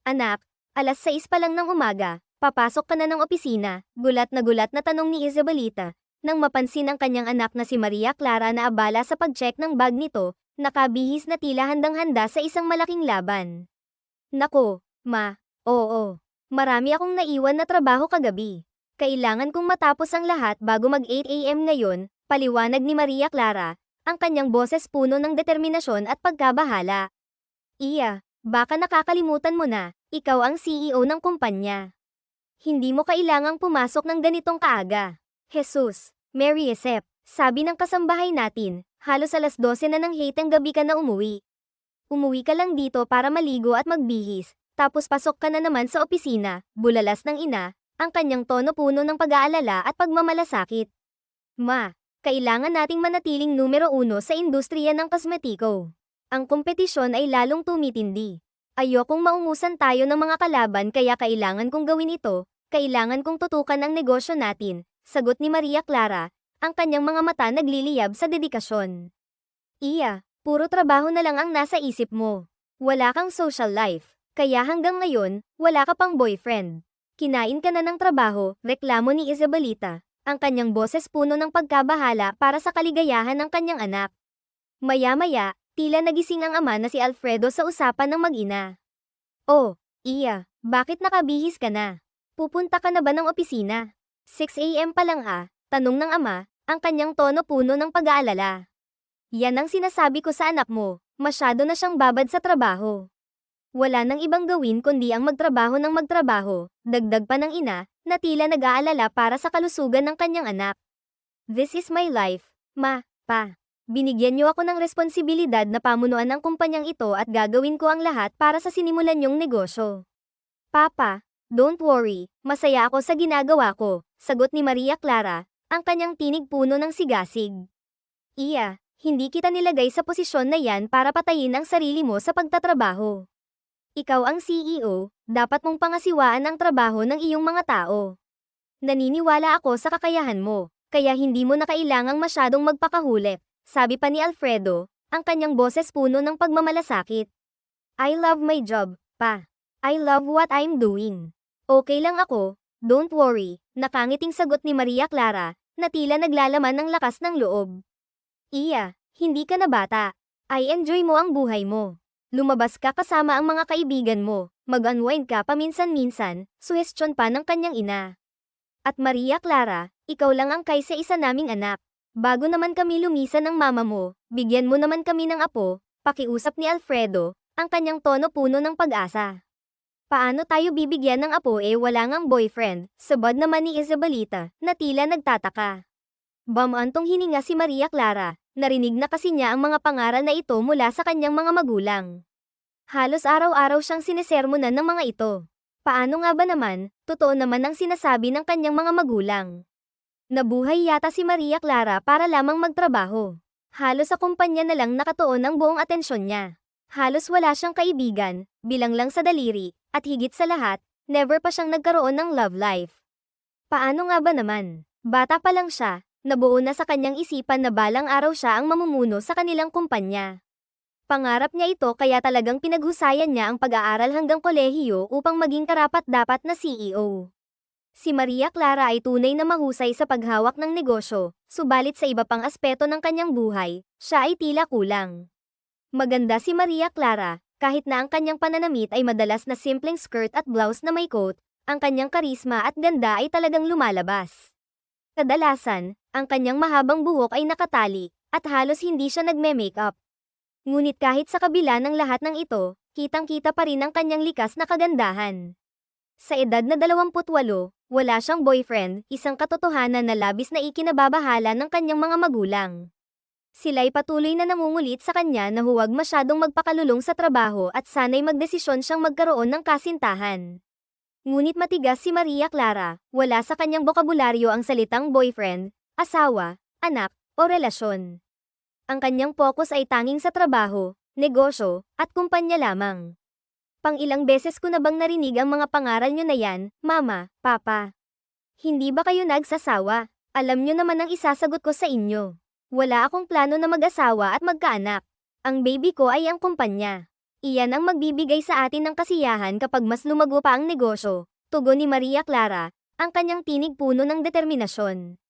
Anak, alas 6 pa lang ng umaga, papasok ka na ng opisina, gulat na tanong ni Isabelita, nang mapansin ang kanyang anak na si Maria Clara na abala sa pag-check ng bag nito, nakabihis na tila handang-handa sa isang malaking laban. Nako, ma, oo. Marami akong naiwan na trabaho kagabi. Kailangan kong matapos ang lahat bago mag 8 AM ngayon, paliwanag ni Maria Clara, ang kanyang boses puno ng determinasyon at pagkabahala. Iya, baka nakakalimutan mo na, ikaw ang CEO ng kumpanya. Hindi mo kailangang pumasok ng ganitong kaaga. Jesus, Mary Esep, sabi ng kasambahay natin, halos alas 12 na ng hateng gabi ka na umuwi. Umuwi ka lang dito para maligo at magbihis, tapos pasok ka na naman sa opisina, bulalas ng ina, ang kanyang tono puno ng pag-aalala at pagmamalasakit. Ma, kailangan nating manatiling numero 1 sa industriya ng kosmetiko. Ang kompetisyon ay lalong tumitindi. Ayokong maungusan tayo ng mga kalaban kaya kailangan kong gawin ito, kailangan kong tutukan ang negosyo natin, sagot ni Maria Clara, ang kanyang mga mata nagliliyab sa dedikasyon. Iya, puro trabaho na lang ang nasa isip mo. Wala kang social life, kaya hanggang ngayon, wala ka pang boyfriend. Kinain ka na ng trabaho, reklamo ni Isabelita, ang kanyang boses puno ng pagkabahala para sa kaligayahan ng kanyang anak. Maya-maya, tila nagising ang ama na si Alfredo sa usapan ng mag-ina. Oh, Iya, bakit nakabihis ka na? Pupunta ka na ba ng opisina? 6 AM pa lang tanong ng ama, ang kanyang tono puno ng pag-aalala. Yan ang sinasabi ko sa anak mo, masyado na siyang babad sa trabaho. Wala nang ibang gawin kundi ang magtrabaho ng magtrabaho, dagdag pa ng ina, na tila nag-aalala para sa kalusugan ng kanyang anak. This is my life, ma, pa. Binigyan niyo ako ng responsibilidad na pamunuan ang kumpanyang ito at gagawin ko ang lahat para sa sinimulan niyong negosyo. Papa, don't worry, masaya ako sa ginagawa ko, sagot ni Maria Clara, ang kanyang tinig puno ng sigasig. Iya, hindi kita nilagay sa posisyon na yan para patayin ang sarili mo sa pagtatrabaho. Ikaw ang CEO, dapat mong pangasiwaan ang trabaho ng iyong mga tao. Naniniwala ako sa kakayahan mo, kaya hindi mo na kailangang masyadong magpakahulip, sabi pa ni Alfredo, ang kanyang boses puno ng pagmamalasakit. I love my job, pa. I love what I'm doing. Okay lang ako, don't worry, nakangiting sagot ni Maria Clara, na tila naglalaman ng lakas ng loob. Iya, hindi ka na bata. I enjoy mo ang buhay mo. Lumabas ka kasama ang mga kaibigan mo, mag-unwind ka paminsan-minsan, suhestyon pa ng kanyang ina. At Maria Clara, ikaw lang ang kaysa isa naming anak. Bago naman kami lumisan ng mama mo, bigyan mo naman kami ng apo, pakiusap ni Alfredo, ang kanyang tono puno ng pag-asa. Paano tayo bibigyan ng apo wala ngang boyfriend, sabad naman ni Isabelita, na tila nagtataka. Bamantong hininga si Maria Clara, narinig na kasi niya ang mga pangaral na ito mula sa kanyang mga magulang. Halos araw-araw siyang sinesermonan ng mga ito. Paano nga ba naman, totoo naman ang sinasabi ng kanyang mga magulang. Nabuhay yata si Maria Clara para lamang magtrabaho. Halos sa kumpanya na lang nakatuon ang buong atensyon niya. Halos wala siyang kaibigan, bilang lang sa daliri, at higit sa lahat, never pa siyang nagkaroon ng love life. Paano nga ba naman? Bata pa lang siya, nabuo na sa kanyang isipan na balang araw siya ang mamumuno sa kanilang kumpanya. Pangarap niya ito kaya talagang pinaghusayan niya ang pag-aaral hanggang kolehiyo upang maging karapat-dapat na CEO. Si Maria Clara ay tunay na mahusay sa paghawak ng negosyo, subalit sa iba pang aspeto ng kanyang buhay, siya ay tila kulang. Maganda si Maria Clara, kahit na ang kanyang pananamit ay madalas na simpleng skirt at blouse na may coat, ang kanyang karisma at ganda ay talagang lumalabas. Kadalasan, ang kanyang mahabang buhok ay nakatali, at halos hindi siya nagme-makeup. Ngunit kahit sa kabila ng lahat ng ito, kitang-kita pa rin ang kanyang likas na kagandahan. Sa edad na 28, wala siyang boyfriend, isang katotohanan na labis na ikinababahala ng kanyang mga magulang. Sila'y patuloy na nangungulit sa kanya na huwag masyadong magpakalulong sa trabaho at sana'y magdesisyon siyang magkaroon ng kasintahan. Ngunit matigas si Maria Clara, wala sa kanyang bokabularyo ang salitang boyfriend, asawa, anak, o relasyon. Ang kanyang focus ay tanging sa trabaho, negosyo, at kumpanya lamang. Pang-ilang beses ko na bang narinig ang mga pangaral nyo na yan, Mama, Papa? Hindi ba kayo nagsasawa? Alam nyo naman ang isasagot ko sa inyo. Wala akong plano na mag-asawa at magkaanak. Ang baby ko ay ang kumpanya. Iyan ang magbibigay sa atin ng kasiyahan kapag mas lumago pa ang negosyo, tugon ni Maria Clara, ang kanyang tinig puno ng determinasyon.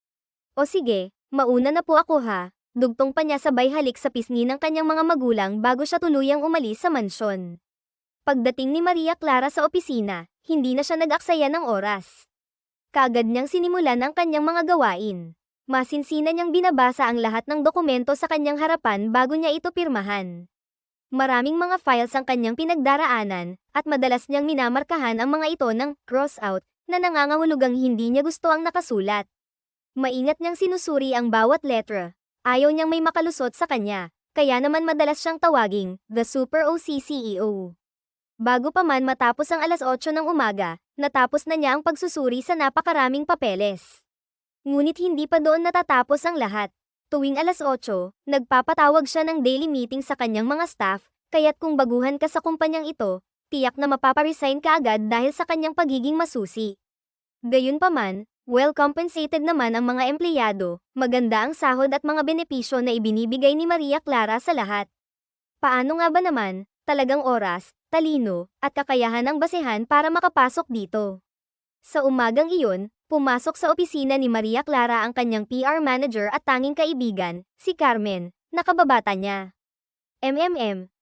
O sige, mauna na po ako ha, dugtong pa niya sabay halik sa pisngi ng kanyang mga magulang bago siya tuluyang umalis sa mansyon. Pagdating ni Maria Clara sa opisina, hindi na siya nag-aksaya ng oras. Kaagad niyang sinimulan ang kanyang mga gawain. Masinsinan niyang binabasa ang lahat ng dokumento sa kanyang harapan bago niya ito pirmahan. Maraming mga files ang kanyang pinagdaraanan, at madalas niyang minamarkahan ang mga ito ng cross-out na nangangahulugang hindi niya gusto ang nakasulat. Maingat niyang sinusuri ang bawat letra. Ayaw niyang may makalusot sa kanya, kaya naman madalas siyang tawaging the Super OC CEO. Bago pa man matapos ang 8:00 ng umaga, natapos na niya ang pagsusuri sa napakaraming papeles. Ngunit hindi pa doon natatapos ang lahat. Tuwing 8:00, nagpapatawag siya ng daily meeting sa kanyang mga staff, kaya't kung baguhan ka sa kumpanyang ito, tiyak na mapaparesign ka agad dahil sa kanyang pagiging masusi. Gayunpaman, well compensated naman ang mga empleyado, maganda ang sahod at mga benepisyo na ibinibigay ni Maria Clara sa lahat. Paano nga ba naman, talagang oras, talino, at kakayahan ang basehan para makapasok dito. Sa umagang iyon, pumasok sa opisina ni Maria Clara ang kanyang PR manager at tanging kaibigan, si Carmen, nakababata niya.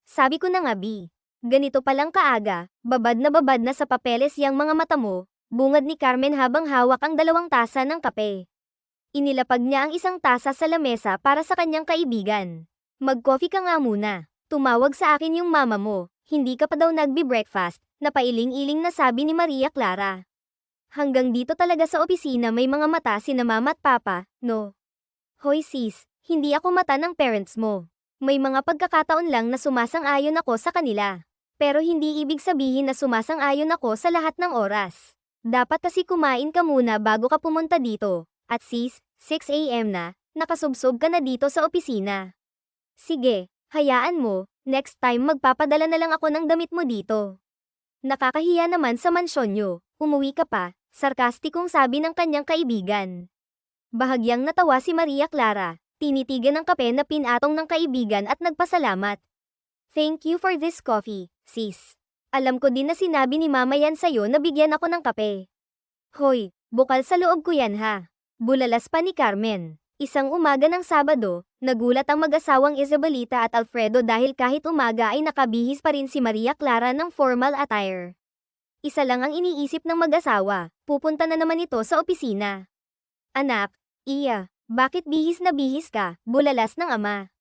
Sabi ko na nga B. Ganito palang kaaga, babad na sa papeles yang mga mata mo, bungad ni Carmen habang hawak ang 2 tasa ng kape. Inilapag niya ang 1 tasa sa lamesa para sa kanyang kaibigan. Mag-coffee ka nga muna. Tumawag sa akin yung mama mo, hindi ka pa daw nagbi-breakfast, napailing-iling na sabi ni Maria Clara. Hanggang dito talaga sa opisina may mga mata sina mama at papa, no? Hoy sis, hindi ako mata ng parents mo. May mga pagkakataon lang na sumasang-ayon ako sa kanila. Pero hindi ibig sabihin na sumasang-ayon ako sa lahat ng oras. Dapat kasi kumain ka muna bago ka pumunta dito. At sis, 6 AM na, nakasubsob ka na dito sa opisina. Sige. Hayaan mo, next time magpapadala na lang ako ng damit mo dito. Nakakahiya naman sa mansyon nyo, umuwi ka pa, sarkastikong sabi ng kanyang kaibigan. Bahagyang natawa si Maria Clara, tinitigan ng kape na pinatong ng kaibigan at nagpasalamat. Thank you for this coffee, sis. Alam ko din na sinabi ni mama yan sa'yo na bigyan ako ng kape. Hoy, bukal sa loob ko yan ha. Bulalas pa ni Carmen. Isang umaga ng Sabado, nagulat ang mag-asawang Isabelita at Alfredo dahil kahit umaga ay nakabihis pa rin si Maria Clara ng formal attire. Isa lang ang iniisip ng mag-asawa, pupunta na naman ito sa opisina. Anak, Iya, bakit bihis na bihis ka? Bulalas ng ama.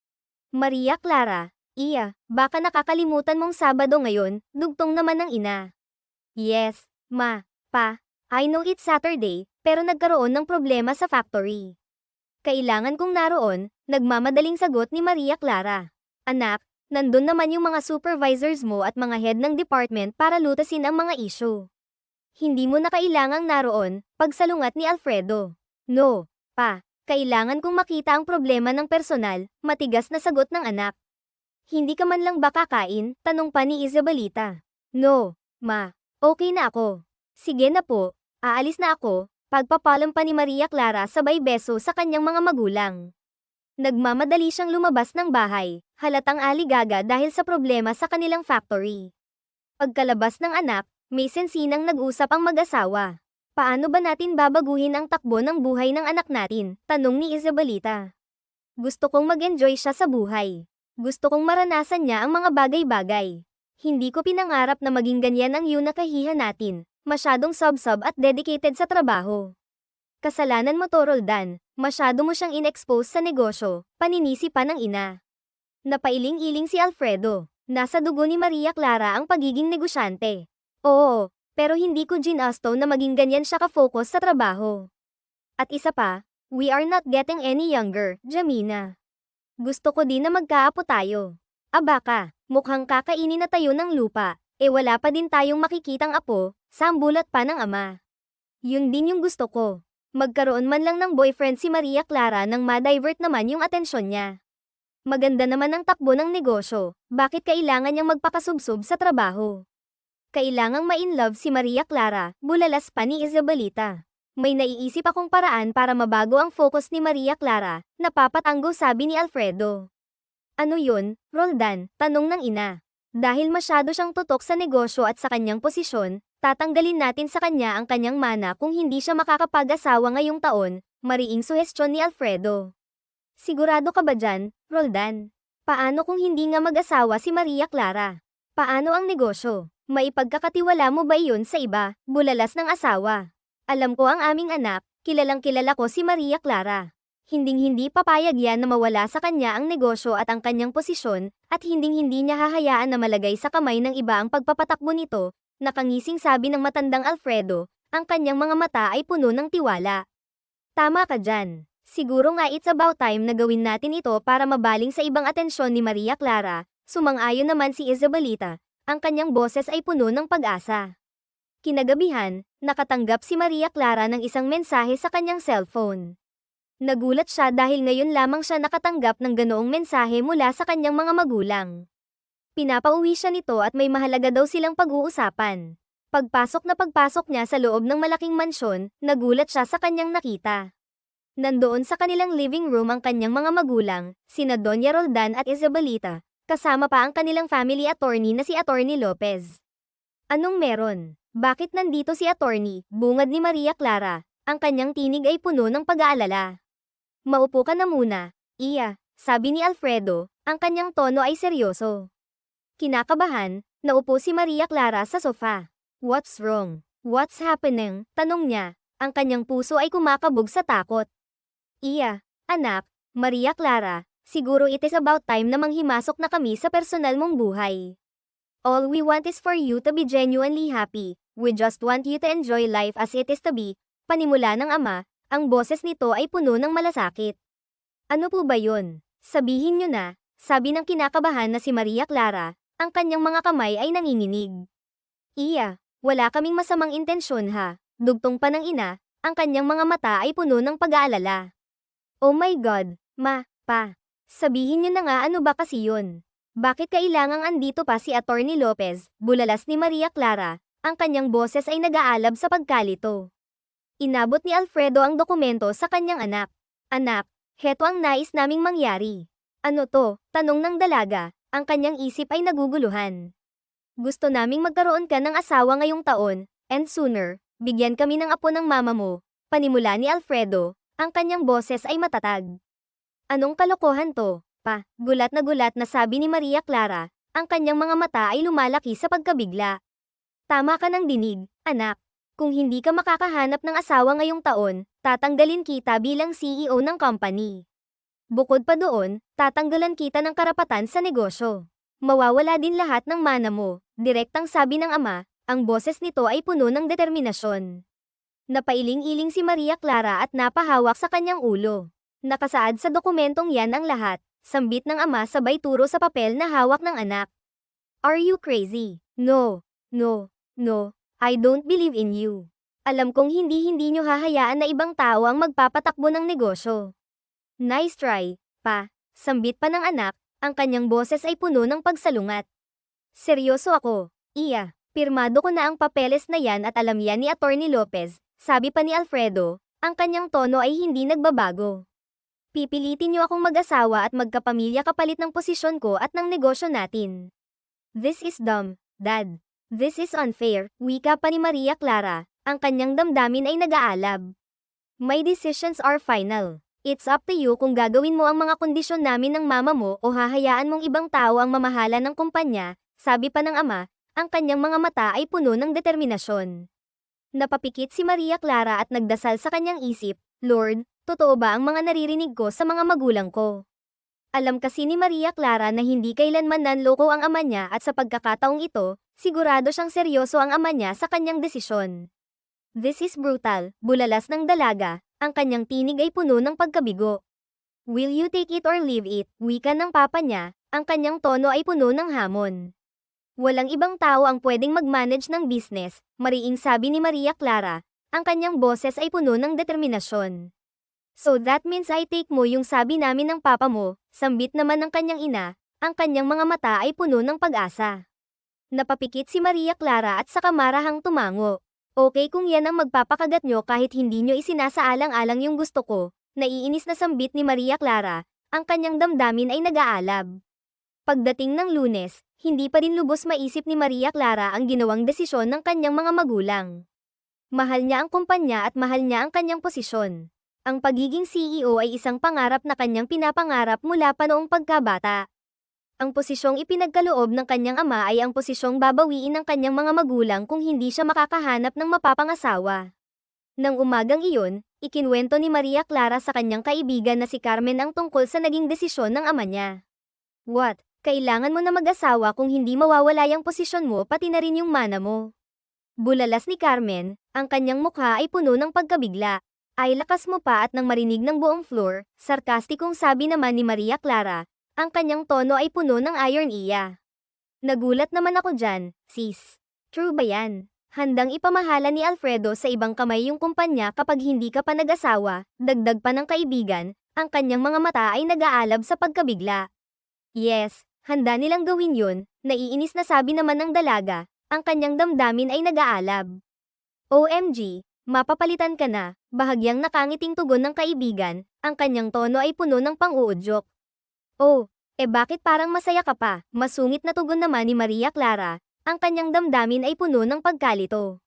Maria Clara, Iya, baka nakakalimutan mong Sabado ngayon, dugtong naman ng ina. Yes, ma, pa, I know it's Saturday, pero nagkaroon ng problema sa factory. Kailangan kong naroon, nagmamadaling sagot ni Maria Clara. Anak, nandun naman yung mga supervisors mo at mga head ng department para lutasin ang mga issue. Hindi mo na kailangang naroon, pagsalungat ni Alfredo. No, pa, kailangan kong makita ang problema ng personal, matigas na sagot ng anak. Hindi ka man lang ba kakain? Tanong pa ni Isabelita. No, ma, okay na ako. Sige na po, aalis na ako. Pagpapalam pa ni Maria Clara sabay beso sa kanyang mga magulang. Nagmamadali siyang lumabas ng bahay, halatang aligaga dahil sa problema sa kanilang factory. Pagkalabas ng anak, may sensinang nag-usap ang mag-asawa. Paano ba natin babaguhin ang takbo ng buhay ng anak natin? Tanong ni Isabelita. Gusto kong mag-enjoy siya sa buhay. Gusto kong maranasan niya ang mga bagay-bagay. Hindi ko pinangarap na maging ganyan ang yunakahihan natin. Masyadong sub-sub at dedicated sa trabaho. Kasalanan mo to Roldan, masyado mo siyang in-expose sa negosyo, paninisi pa ng ina. Napailing-iling si Alfredo, nasa dugo ni Maria Clara ang pagiging negosyante. Oo, pero hindi ko ginasto na maging ganyan siya ka-focus sa trabaho. At isa pa, we are not getting any younger, Jamina. Gusto ko din na magkaapo tayo. Aba ka, mukhang kakainin na tayo ng lupa, wala pa din tayong makikitang apo, sambulat pa ng ama. Yun din yung gusto ko. Magkaroon man lang ng boyfriend si Maria Clara nang ma-divert naman yung atensyon niya. Maganda naman ang takbo ng negosyo, bakit kailangan niyang magpakasubsob sa trabaho? Kailangang ma-in-love si Maria Clara, bulalas pa ni Isabelita. May naiisip akong paraan para mabago ang focus ni Maria Clara, napapatango sabi ni Alfredo. Ano yun, Roldan? Tanong ng ina. Dahil masyado siyang tutok sa negosyo at sa kanyang posisyon, tatanggalin natin sa kanya ang kanyang mana kung hindi siya makakapag-asawa ngayong taon, mariing suhestyon ni Alfredo. Sigurado ka ba dyan, Roldan? Paano kung hindi nga mag-asawa si Maria Clara? Paano ang negosyo? Maipagkakatiwala mo ba iyon sa iba, bulalas ng asawa? Alam ko ang aming anak, kilalang kilala ko si Maria Clara. Hinding-hindi papayag yan na mawala sa kanya ang negosyo at ang kanyang posisyon, at hinding-hindi niya hahayaan na malagay sa kamay ng iba ang pagpapatakbo nito, nakangising sabi ng matandang Alfredo, ang kanyang mga mata ay puno ng tiwala. Tama ka dyan. Siguro nga it's about time na gawin natin ito para mabaling sa ibang atensyon ni Maria Clara, sumang-ayon naman si Isabelita. Ang kanyang boses ay puno ng pag-asa. Kinagabihan, nakatanggap si Maria Clara ng isang mensahe sa kanyang cellphone. Nagulat siya dahil ngayon lamang siya nakatanggap ng ganoong mensahe mula sa kanyang mga magulang. Pinapauwi siya nito at may mahalaga daw silang pag-uusapan. Pagpasok niya sa loob ng malaking mansyon, nagulat siya sa kanyang nakita. Nandoon sa kanilang living room ang kanyang mga magulang, sina Doña Roldan at Isabelita, kasama pa ang kanilang family attorney na si Attorney Lopez. Anong meron? Bakit nandito si attorney? Bungad ni Maria Clara. Ang kanyang tinig ay puno ng pag-aalala. Maupo ka na muna, Iya, sabi ni Alfredo, ang kanyang tono ay seryoso. Kinakabahan, naupo si Maria Clara sa sofa. What's wrong? What's happening? Tanong niya. Ang kanyang puso ay kumakabog sa takot. Iya, anak, Maria Clara, siguro it is about time na manghimasok na kami sa personal mong buhay. All we want is for you to be genuinely happy. We just want you to enjoy life as it is to be. Panimula ng ama, ang boses nito ay puno ng malasakit. Ano po ba yun? Sabihin nyo na, sabi ng kinakabahan na si Maria Clara, ang kanyang mga kamay ay nanginginig. Iya, wala kaming masamang intensyon ha, dugtong pa ng ina, ang kanyang mga mata ay puno ng pag-aalala. Oh my God, pa, sabihin nyo na nga ano ba kasi yun? Bakit kailangang andito pa si Attorney Lopez, bulalas ni Maria Clara, ang kanyang boses ay nag-aalab sa pagkalito. Inabot ni Alfredo ang dokumento sa kanyang anak. Anak, heto ang nais naming mangyari. Ano to? Tanong ng dalaga, ang kanyang isip ay naguguluhan. Gusto naming magkaroon ka ng asawa ngayong taon, and sooner, bigyan kami ng apo ng mama mo, panimula ni Alfredo, ang kanyang boses ay matatag. Anong kalokohan to? Gulat na sabi ni Maria Clara, ang kanyang mga mata ay lumalaki sa pagkabigla. Tama ka ng dinig, anak. Kung hindi ka makakahanap ng asawa ngayong taon, tatanggalin kita bilang CEO ng company. Bukod pa doon, tatanggalan kita ng karapatan sa negosyo. Mawawala din lahat ng mana mo, direktang sabi ng ama, ang boses nito ay puno ng determinasyon. Napailing-iling si Maria Clara at napahawak sa kanyang ulo. Nakasaad sa dokumentong yan ang lahat, sambit ng ama sabay turo sa papel na hawak ng anak. Are you crazy? No. I don't believe in you. Alam kong hindi nyo hahayaan na ibang tao ang magpapatakbo ng negosyo. Nice try, pa. Sambit pa ng anak, ang kanyang boses ay puno ng pagsalungat. Seryoso ako, Iya. Pirmado ko na ang papeles na yan at alam yan ni Attorney Lopez, sabi pa ni Alfredo, ang kanyang tono ay hindi nagbabago. Pipilitin nyo akong mag-asawa at magkapamilya kapalit ng posisyon ko at ng negosyo natin. This is dumb, Dad. This is unfair, wika pa ni Maria Clara, ang kanyang damdamin ay nag-aalab. My decisions are final. It's up to you kung gagawin mo ang mga kondisyon namin ng mama mo o hahayaan mong ibang tao ang mamahala ng kumpanya, sabi pa ng ama, ang kanyang mga mata ay puno ng determinasyon. Napapikit si Maria Clara at nagdasal sa kanyang isip, Lord, totoo ba ang mga naririnig ko sa mga magulang ko? Alam kasi ni Maria Clara na hindi kailanman nanloko ang ama niya at sa pagkakataong ito, sigurado siyang seryoso ang ama niya sa kanyang desisyon. This is brutal, bulalas ng dalaga, ang kanyang tinig ay puno ng pagkabigo. Will you take it or leave it? Wika ng papa niya, ang kanyang tono ay puno ng hamon. Walang ibang tao ang pwedeng mag-manage ng business, mariing sabi ni Maria Clara, ang kanyang boses ay puno ng determinasyon. So that means I take mo yung sabi namin ng papa mo, sambit naman ng kanyang ina, ang kanyang mga mata ay puno ng pag-asa. Napapikit si Maria Clara at saka marahang tumango. Okay kung yan ang magpapakagat nyo kahit hindi nyo isinasaalang-alang yung gusto ko, naiinis na sambit ni Maria Clara, ang kanyang damdamin ay nag-aalab. Pagdating ng Lunes, hindi pa rin lubos maisip ni Maria Clara ang ginawang desisyon ng kanyang mga magulang. Mahal niya ang kumpanya at mahal niya ang kanyang posisyon. Ang pagiging CEO ay isang pangarap na kanyang pinapangarap mula pa noong pagkabata. Ang posisyong ipinagkaloob ng kanyang ama ay ang posisyong babawiin ng kanyang mga magulang kung hindi siya makakahanap ng mapapangasawa. Nang umagang iyon, ikinwento ni Maria Clara sa kanyang kaibigan na si Carmen ang tungkol sa naging desisyon ng ama niya. What? Kailangan mo na mag-asawa kung hindi mawawala yung posisyon mo pati na rin yung mana mo. Bulalas ni Carmen, ang kanyang mukha ay puno ng pagkabigla. Ay lakas mo pa at nang marinig ng buong floor, sarkastikong sabi naman ni Maria Clara, ang kanyang tono ay puno ng ironiya. Nagulat naman ako dyan, sis. True ba yan? Handang ipamahala ni Alfredo sa ibang kamay yung kumpanya kapag hindi ka pa nag-asawa, dagdag pa ng kaibigan, ang kanyang mga mata ay nag-aalab sa pagkabigla. Yes, handa nilang gawin yun, naiinis na sabi naman ng dalaga, ang kanyang damdamin ay nag-aalab. OMG, mapapalitan ka na, bahagyang nakangiting tugon ng kaibigan, ang kanyang tono ay puno ng pang-uudyok. Oh, bakit parang masaya ka pa? Masungit na tugon naman ni Maria Clara, ang kanyang damdamin ay puno ng pagkalito.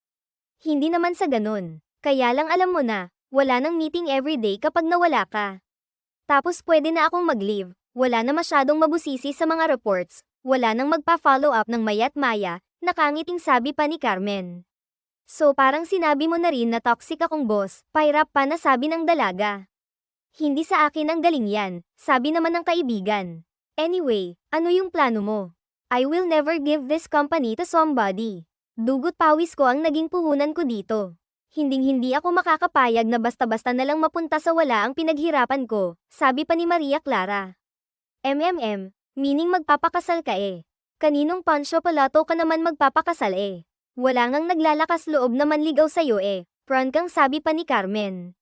Hindi naman sa ganun, kaya lang alam mo na, wala nang meeting everyday kapag nawala ka. Tapos pwede na akong mag-leave, wala na masyadong mabusisi sa mga reports, wala nang magpa-follow up ng mayat maya, nakangiting sabi pa ni Carmen. So parang sinabi mo na rin na toxic akong boss, pairap pa na sabi ng dalaga. Hindi sa akin ang galing yan, sabi naman ng kaibigan. Anyway, ano yung plano mo? I will never give this company to somebody. Dugot pawis ko ang naging puhunan ko dito. Hinding-hindi ako makakapayag na basta-basta na lang mapunta sa wala ang pinaghirapan ko, sabi pa ni Maria Clara. Meaning magpapakasal ka eh. Kaninong Pancho Palato ka naman magpapakasal eh? Wala ngang naglalakas loob na manligaw sa'yo eh, pran kang sabi pa ni Carmen.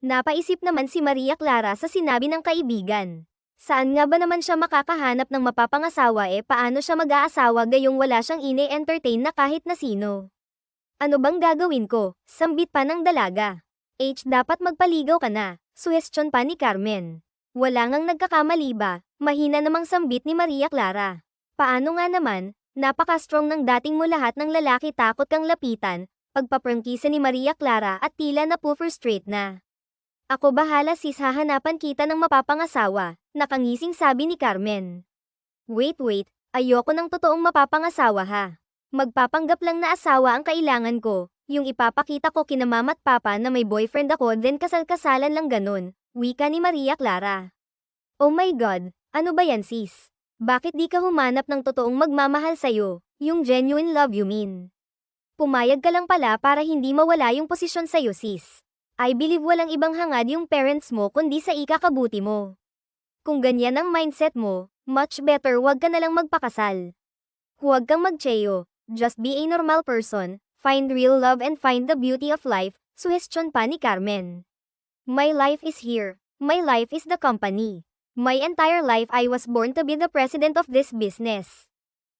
Napaisip naman si Maria Clara sa sinabi ng kaibigan. Saan nga ba naman siya makakahanap ng mapapangasawa eh paano siya mag-aasawa gayong wala siyang ine-entertain na kahit na sino? Ano bang gagawin ko? Sambit pa ng dalaga. Dapat magpaligaw ka na, suhestyon pa ni Carmen. Wala ngang nagkakamali ba? Mahina namang sambit ni Maria Clara. Paano nga naman? Napaka-strong ng dating mo lahat ng lalaki takot kang lapitan, pagpaprangkisa ni Maria Clara at tila na frustrate na. Ako bahala sis hahanapan kita ng mapapangasawa, nakangising sabi ni Carmen. Wait, ayoko ng totoong mapapangasawa ha. Magpapanggap lang na asawa ang kailangan ko, yung ipapakita ko kina mama at papa na may boyfriend ako then kasal-kasalan lang ganun, wika ni Maria Clara. Oh my God, ano ba yan sis? Bakit di ka humanap ng totoong magmamahal sa'yo, yung genuine love you mean? Pumayag ka lang pala para hindi mawala yung posisyon sa'yo sis. I believe walang ibang hangad yung parents mo kundi sa ikakabuti mo. Kung ganyan ang mindset mo, much better wag ka na lang magpakasal. Huwag kang magcheyo, just be a normal person, find real love and find the beauty of life, suhestyon pa ni Carmen. My life is here, my life is the company. My entire life I was born to be the president of this business.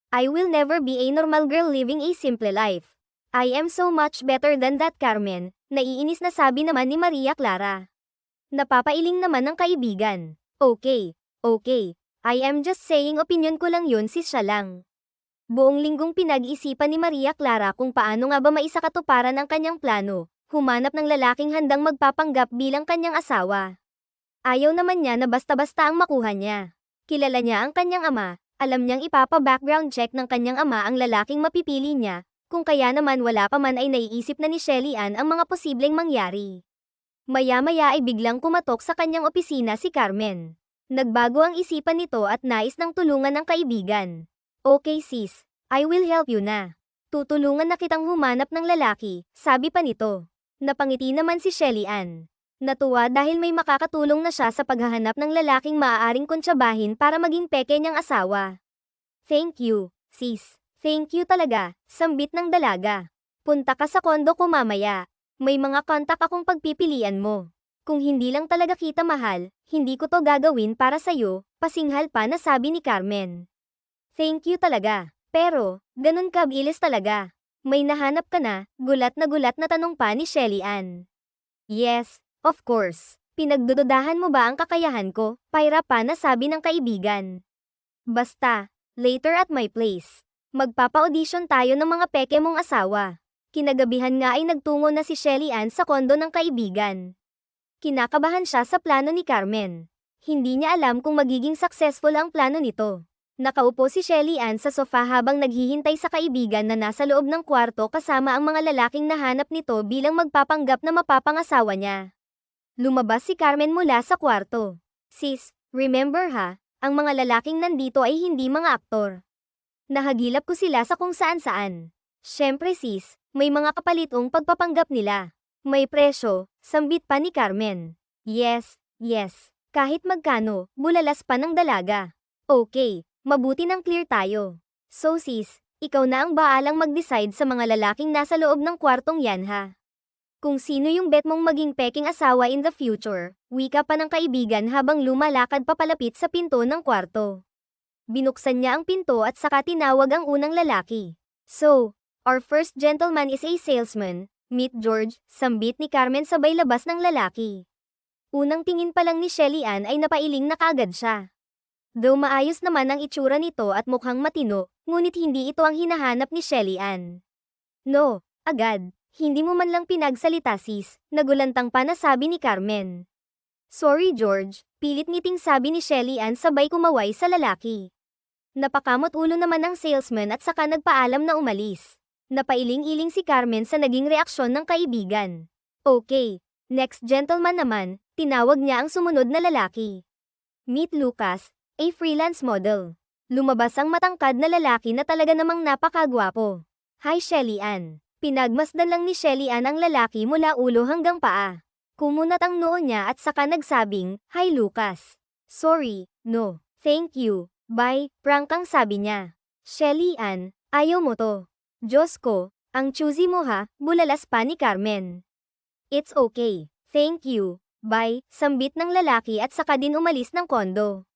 I will never be a normal girl living a simple life. I am so much better than that Carmen, naiinis na sabi naman ni Maria Clara. Napapailing naman ng kaibigan. Okay. I am just saying opinion ko lang yun sis siya lang. Buong linggong pinag-isipan ni Maria Clara kung paano nga ba maisakatuparan ang kanyang plano, humanap ng lalaking handang magpapanggap bilang kanyang asawa. Ayaw naman niya na basta-basta ang makuha niya. Kilala niya ang kanyang ama, alam niyang ipapa-background check ng kanyang ama ang lalaking mapipili niya, kung kaya naman wala pa man ay naiisip na ni Shelly Ann ang mga posibleng mangyari. Maya-maya ay biglang kumatok sa kanyang opisina si Carmen. Nagbago ang isipan nito at nais ng tulungan ng kaibigan. Okay sis, I will help you na. Tutulungan na kitang humanap ng lalaki, sabi pa nito. Napangiti naman si Shelly Ann. Natuwa dahil may makakatulong na siya sa paghahanap ng lalaking maaaring kontsabahin para maging peke niyang asawa. Thank you, sis. Thank you talaga, sambit ng dalaga. Punta ka sa kondo ko mamaya. May mga kontak akong pagpipilian mo. Kung hindi lang talaga kita mahal, hindi ko to gagawin para sa'yo, pasinghal pa na sabi ni Carmen. Thank you talaga. Pero, ganun ka bilis talaga. May nahanap ka na gulat na tanong pa ni Shelly Ann. Yes, of course. Pinagdududahan mo ba ang kakayahan ko? Paira pa na sabi ng kaibigan. Basta, Later at my place. Magpapa-audition tayo ng mga peke mong asawa. Kinagabihan nga ay nagtungo na si Shelly Ann sa kondo ng kaibigan. Kinakabahan siya sa plano ni Carmen. Hindi niya alam kung magiging successful ang plano nito. Nakaupo si Shelly Ann sa sofa habang naghihintay sa kaibigan na nasa loob ng kwarto kasama ang mga lalaking nahanap nito bilang magpapanggap na mapapangasawa niya. Lumabas si Carmen mula sa kwarto. Sis, remember ha, ang mga lalaking nandito ay hindi mga aktor. Nahagilap ko sila sa kung saan-saan. Syempre sis, may mga kapalitong pagpapanggap nila. May presyo, sambit pa ni Carmen. Yes, yes. Kahit magkano, bulalas pa ng dalaga. Okay, mabuti nang clear tayo. So sis, ikaw na ang baalang mag-decide sa mga lalaking nasa loob ng kwartong yan ha. Kung sino yung bet mong maging peking asawa in the future, wika pa ng kaibigan habang lumalakad papalapit sa pinto ng kwarto. Binuksan niya ang pinto at saka tinawag ang unang lalaki. So, our first gentleman is a salesman, meet George, sambit ni Carmen sabay labas ng lalaki. Unang tingin pa lang ni Shelly Ann ay napailing na kaagad siya. Though maayos naman ang itsura nito at mukhang matino, ngunit hindi ito ang hinahanap ni Shelly Ann. No, agad, hindi mo man lang pinagsalita sis, nagulantang pa na sabi ni Carmen. Sorry George, pilit ngiting sabi ni Shelly Ann sabay kumaway sa lalaki. Napakamot ulo naman ang salesman at saka nagpaalam na umalis. Napailing-iling si Carmen sa naging reaksyon ng kaibigan. Okay, next gentleman naman, tinawag niya ang sumunod na lalaki. Meet Lucas, a freelance model. Lumabas ang matangkad na lalaki na talaga namang napakagwapo. Hi Shelly Ann. Pinagmasdan lang ni Shelly Ann ang lalaki mula ulo hanggang paa. Kumunat ang noo niya at saka nagsabing, Hi Lucas. Sorry, no, thank you, bye, prank ang sabi niya. Shelly Ann, ayaw mo to. Diyos ko, ang choosy mo ha, bulalas pa ni Carmen. It's okay, thank you. Bye, sambit ng lalaki at saka din umalis ng kondo.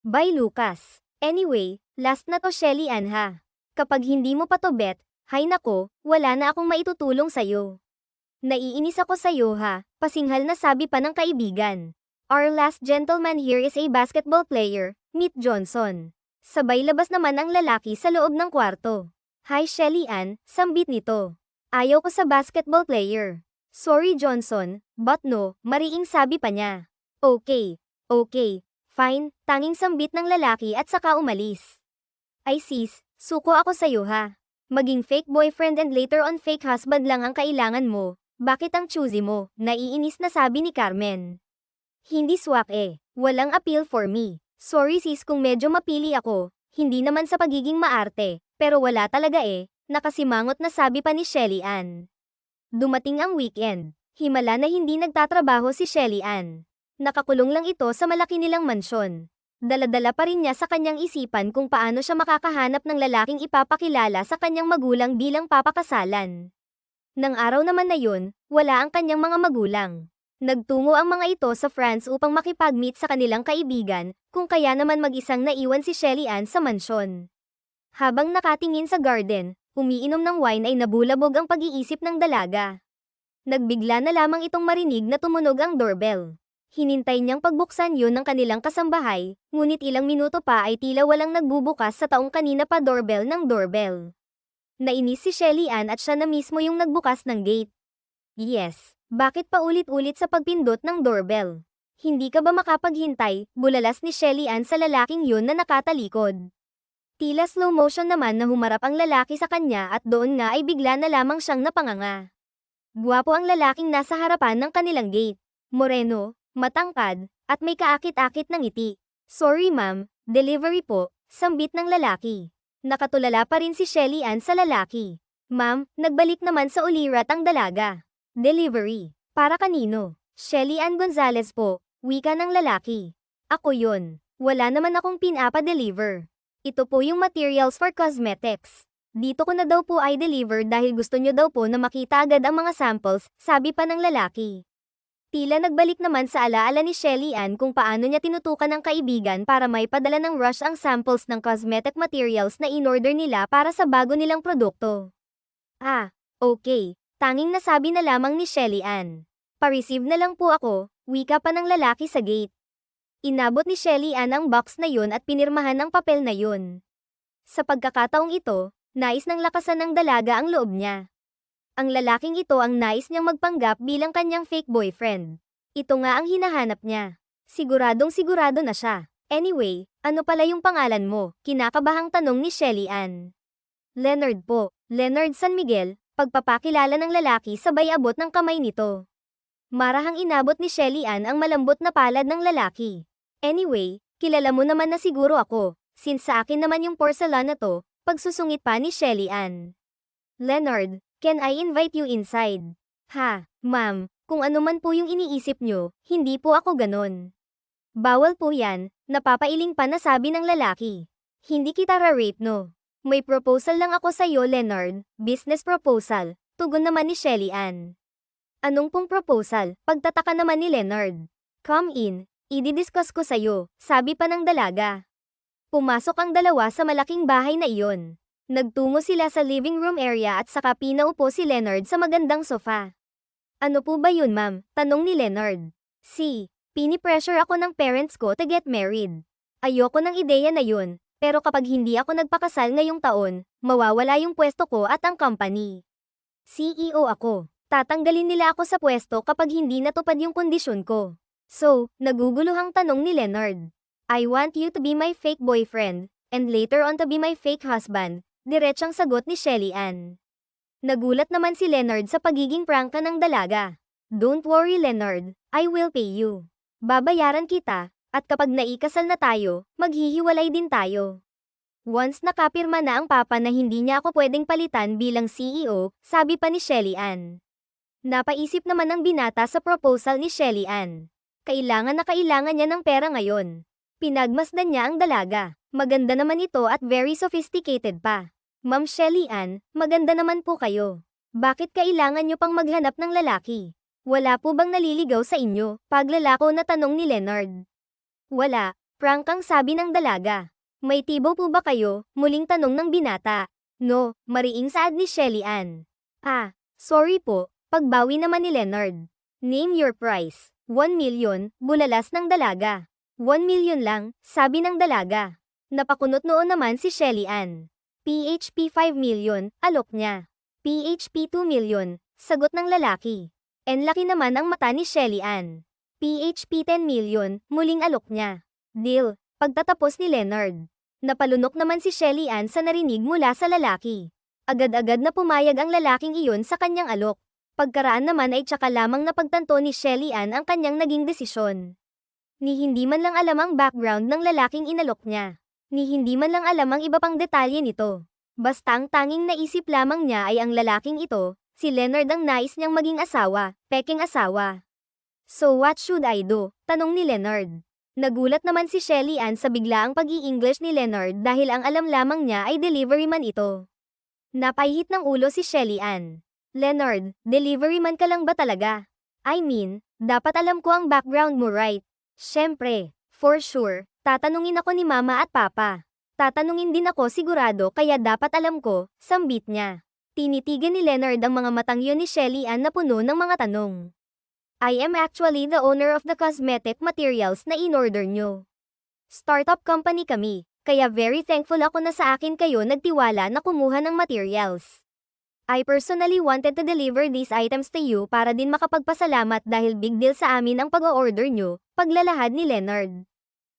Bye Lucas. Anyway, last na to Shelly Ann ha. Kapag hindi mo pa to bet, hay nako, wala na akong maitutulong sa'yo. Naiinis ako sa'yo ha, pasinghal na sabi pa ng kaibigan. Our last gentleman here is a basketball player, meet Johnson. Sabay labas naman ang lalaki sa loob ng kwarto. Hi Shelly Ann, sambit nito. Ayaw ko sa basketball player. Sorry Johnson, but no, mariing sabi pa niya. Okay, fine, tanging sambit ng lalaki at saka umalis. Ay sis, suko ako sa'yo ha. Maging fake boyfriend and later on fake husband lang ang kailangan mo. Bakit ang choosy mo? Naiinis na sabi ni Carmen. Hindi swak eh, walang appeal for me. Sorry sis kung medyo mapili ako, hindi naman sa pagiging maarte, pero wala talaga eh, nakasimangot na sabi pa ni Shelly Ann. Dumating ang weekend. Himala na hindi nagtatrabaho si Shelly Ann. Nakakulong lang ito sa malaki nilang mansyon. Dala-dala pa rin niya sa kanyang isipan kung paano siya makakahanap ng lalaking ipapakilala sa kanyang magulang bilang papakasalan. Nang araw naman na yun, wala ang kanyang mga magulang. Nagtungo ang mga ito sa France upang makipag-meet sa kanilang kaibigan, kung kaya naman mag-isang naiwan si Shelly Ann sa mansyon. Habang nakatingin sa garden, umiinom ng wine ay nabulabog ang pag-iisip ng dalaga. Nagbigla na lamang itong marinig na tumunog ang doorbell. Hinintay niyang pagbuksan yun ng kanilang kasambahay, ngunit ilang minuto pa ay tila walang nagbubukas sa taong kanina pa doorbell ng doorbell. Nainis si Shelly Ann at siya na mismo yung nagbukas ng gate. Yes, bakit pa ulit-ulit sa pagpindot ng doorbell? Hindi ka ba makapaghintay, bulalas ni Shelly Ann sa lalaking yun na nakatalikod. Tila slow motion naman na humarap ang lalaki sa kanya at doon nga ay bigla na lamang siyang napanganga. Gwapo ang lalaking nasa harapan ng kanilang gate. Moreno, matangkad, at may kaakit-akit ng ngiti. Sorry ma'am, delivery po, sambit ng lalaki. Nakatulala pa rin si Shelly Ann sa lalaki. Ma'am, nagbalik naman sa ulirat ang dalaga. Delivery. Para kanino? Shelly Ann Gonzalez po, wika ng lalaki. Ako yun. Wala naman akong pinapa-deliver. Ito po yung materials for cosmetics. Dito ko na daw po ay deliver dahil gusto nyo daw po na makita agad ang mga samples, sabi pa ng lalaki. Tila nagbalik naman sa alaala ni Shelly Ann kung paano niya tinutukan ng kaibigan para may padala ng rush ang samples ng cosmetic materials na in-order nila para sa bago nilang produkto. Ah, okay. Tanging nasabi na lamang ni Shelly Ann. Pa-receive na lang po ako, wika pa ng lalaki sa gate. Inabot ni Shelly Ann ang box na yun at pinirmahan ang papel na yun. Sa pagkakataong ito, nais ng lakasan ng dalaga ang loob niya. Ang lalaking ito ang nais niyang magpanggap bilang kanyang fake boyfriend. Ito nga ang hinahanap niya. Siguradong sigurado na siya. Anyway, ano pala yung pangalan mo? Kinakabahang tanong ni Shelly Ann. Leonard po. Leonard San Miguel, pagpapakilala ng lalaki sabay abot ng kamay nito. Marahang inabot ni Shelly Ann ang malambot na palad ng lalaki. Anyway, kilala mo naman na siguro ako, since sa akin naman yung porcelain na to, pagsusungit pa ni Shelly Ann. Leonard, can I invite you inside? Ha, ma'am, kung ano man po yung iniisip nyo, hindi po ako ganon. Bawal po yan, napapailing pa na sabi ng lalaki. Hindi kita ra-rape no. May proposal lang ako sa'yo Leonard, business proposal, tugon naman ni Shelly Ann. Anong pong proposal? Pagtataka naman ni Leonard. Come in, i-discuss ko sa'yo, sabi pa ng dalaga. Pumasok ang dalawa sa malaking bahay na iyon. Nagtungo sila sa living room area at saka pinaupo si Leonard sa magandang sofa. Ano po ba yun ma'am? Tanong ni Leonard. Pinipressure ako ng parents ko to get married. Ayoko ng ideya na yun, pero kapag hindi ako nagpakasal ngayong taon, mawawala yung pwesto ko at ang company. CEO ako. Tatanggalin nila ako sa pwesto kapag hindi natupad yung kondisyon ko. So, naguguluhang tanong ni Leonard. I want you to be my fake boyfriend, and later on to be my fake husband. Diretsang sagot ni Shelly Ann. Nagulat naman si Leonard sa pagiging prangka ng dalaga. Don't worry Leonard, I will pay you. Babayaran kita, at kapag naikasal na tayo, maghihiwalay din tayo. Once nakapirma na ang papa na hindi niya ako pwedeng palitan bilang CEO, sabi pa ni Shelly Ann. Napaisip naman ang binata sa proposal ni Shelly Ann. Kailangan niya ng pera ngayon. Pinagmasdan niya ang dalaga. Maganda naman ito at very sophisticated pa. Ma'am Shelly Ann, maganda naman po kayo. Bakit kailangan nyo pang maghanap ng lalaki? Wala po bang naliligaw sa inyo? Paglalako na tanong ni Leonard. Wala, prangkang sabi ng dalaga. May tibo po ba kayo? Muling tanong ng binata. No, mariing saad ni Shelly Ann. Sorry po, pagbawi naman ni Leonard. Name your price. 1 million, bulalas ng dalaga. 1 million lang, sabi ng dalaga. Napakunot noon naman si Shelly Ann. PHP 5 million, alok niya. PHP 2 million, sagot ng lalaki. Laki naman ang mata ni Shelly Ann. PHP 10 million, muling alok niya. Deal, pagtatapos ni Leonard. Napalunok naman si Shelly Ann sa narinig mula sa lalaki. Agad-agad na pumayag ang lalaking iyon sa kanyang alok. Pagkaraan naman ay tsaka lamang napagtanto ni Shelly Ann ang kanyang naging desisyon. Ni hindi man lang alam ang background ng lalaking inalok niya. Ni hindi man lang alam ang iba pang detalye nito. Basta ang tanging naisip lamang niya ay ang lalaking ito, si Leonard ang nais niyang maging asawa, peking asawa. So what should I do? Tanong ni Leonard. Nagulat naman si Shelly Ann sa biglaang pag-i-English ni Leonard dahil ang alam lamang niya ay deliveryman ito. Napahit ng ulo si Shelly Ann. Leonard, deliveryman ka lang ba talaga? I mean, dapat alam ko ang background mo right? Syempre, for sure. Tatanungin ako ni mama at papa. Tatanungin din ako sigurado kaya dapat alam ko, sambit niya. Tinitigan ni Leonard ang mga matang yun ni Shelly Ann na puno ng mga tanong. I am actually the owner of the cosmetic materials na in-order nyo. Startup company kami, kaya very thankful ako na sa akin kayo nagtiwala na kumuha ng materials. I personally wanted to deliver these items to you para din makapagpasalamat dahil big deal sa amin ang pag-o-order nyo, paglalahad ni Leonard.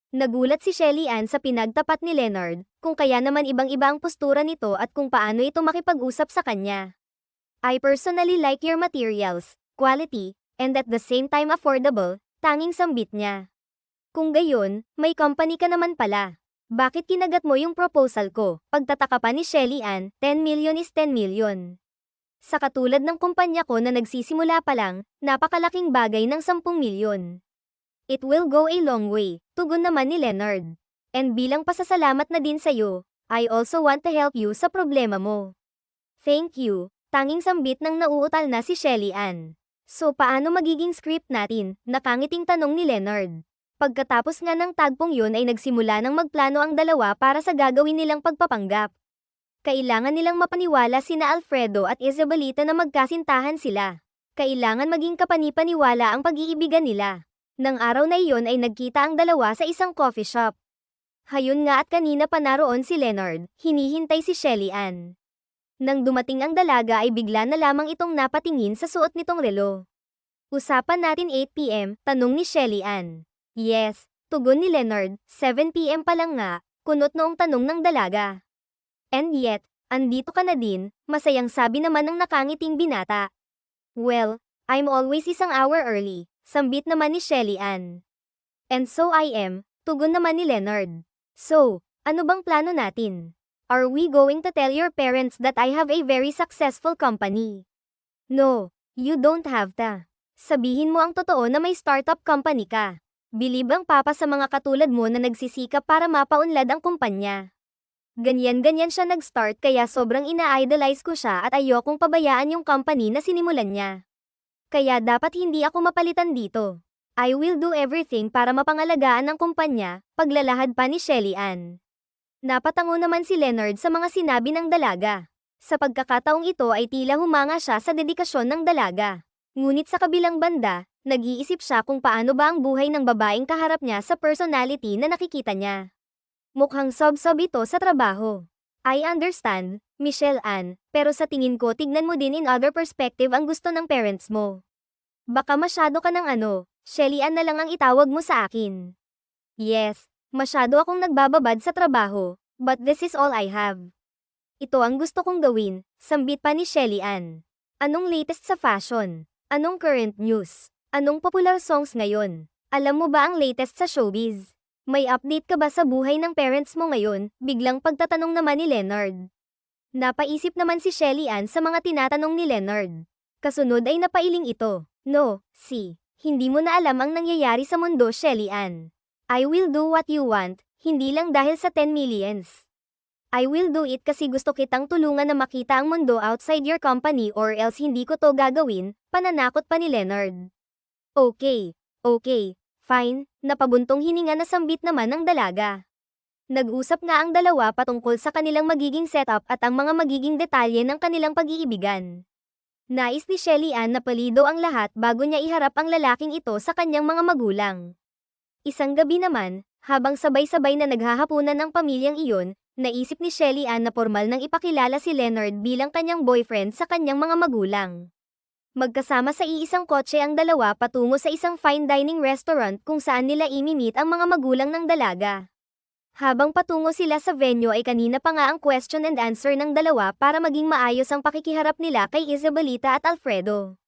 Nagulat si Shelly Ann sa pinagtapat ni Leonard, kung kaya naman ibang-iba ang postura nito at kung paano ito makipag-usap sa kanya. I personally like your materials, quality, and at the same time affordable, tanging sambit niya. Kung gayon, may company ka naman pala. Bakit kinagat mo yung proposal ko? Pagtataka pa ni Shelly Ann, 10 million is 10 million. Sa katulad ng kumpanya ko na nagsisimula pa lang, napakalaking bagay ng 10 milyon. It will go a long way, tugon naman ni Leonard. And bilang pasasalamat na din sa'yo, I also want to help you sa problema mo. Thank you, tanging sambit ng nauutal na si Shelly Ann. So paano magiging script natin? Nakangiting tanong ni Leonard. Pagkatapos nga ng tagpong yun ay nagsimula ng magplano ang dalawa para sa gagawin nilang pagpapanggap. Kailangan nilang mapaniwala sina Alfredo at Isabelita na magkasintahan sila. Kailangan maging kapani-paniwala ang pag-iibigan nila. Nang araw na iyon ay nagkita ang dalawa sa isang coffee shop. Hayun nga at kanina pa naroon si Leonard, hinihintay si Shelly Ann. Nang dumating ang dalaga ay bigla na lamang itong napatingin sa suot nitong relo. Usapan natin 8 p.m, tanong ni Shelly Ann. Yes, tugon ni Leonard, 7 p.m pa lang nga, kunot noong tanong ng dalaga. And yet, andito ka na din, masayang sabi naman ng nakangiting binata. Well, I'm always isang hour early, sambit naman ni Shelly Ann. And so I am, tugon naman ni Leonard. So, ano bang plano natin? Are we going to tell your parents that I have a very successful company? No, you don't have to. Sabihin mo ang totoo na may startup company ka. Bilib ang papa sa mga katulad mo na nagsisikap para mapaunlad ang kumpanya. Ganyan-ganyan siya nag-start kaya sobrang ina-idolize ko siya at ayokong pabayaan yung company na sinimulan niya. Kaya dapat hindi ako mapalitan dito. I will do everything para mapangalagaan ang kumpanya, paglalahad pa ni Shelly Ann. Napatango naman si Leonard sa mga sinabi ng dalaga. Sa pagkakataong ito ay tila humanga siya sa dedikasyon ng dalaga. Ngunit sa kabilang banda, nag-iisip siya kung paano ba ang buhay ng babaeng kaharap niya sa personality na nakikita niya. Mukhang sob-sob ito sa trabaho. I understand, Michelle Ann, pero sa tingin ko tignan mo din in other perspective ang gusto ng parents mo. Baka masyado ka ng Shelly Ann na lang ang itawag mo sa akin. Yes, masyado akong nagbababad sa trabaho, but this is all I have. Ito ang gusto kong gawin, sambit pa ni Shelly Ann. Anong latest sa fashion? Anong current news? Anong popular songs ngayon? Alam mo ba ang latest sa showbiz? May update ka ba sa buhay ng parents mo ngayon? Biglang pagtatanong naman ni Leonard. Napaisip naman si Shelly Ann sa mga tinatanong ni Leonard. Kasunod ay napailing ito. No, hindi mo na alam ang nangyayari sa mundo, Shelly Ann. I will do what you want, hindi lang dahil sa 10 millions. I will do it kasi gusto kitang tulungan na makita ang mundo outside your company or else hindi ko to gagawin, pananakot pa ni Leonard. Okay, fine, napabuntong hininga na sambit naman ng dalaga. Nag-usap nga ang dalawa patungkol sa kanilang magiging setup at ang mga magiging detalye ng kanilang pag-iibigan. Nais ni Shelly Ann na palido ang lahat bago niya iharap ang lalaking ito sa kanyang mga magulang. Isang gabi naman, habang sabay-sabay na naghahapunan ng pamilyang iyon, naisip ni Shelly Ann na formal nang ipakilala si Leonard bilang kanyang boyfriend sa kanyang mga magulang. Magkasama sa iisang kotse ang dalawa patungo sa isang fine dining restaurant kung saan nila imi-meet ang mga magulang ng dalaga. Habang patungo sila sa venue ay kanina pa nga ang question and answer ng dalawa para maging maayos ang pakikiharap nila kay Isabelita at Alfredo.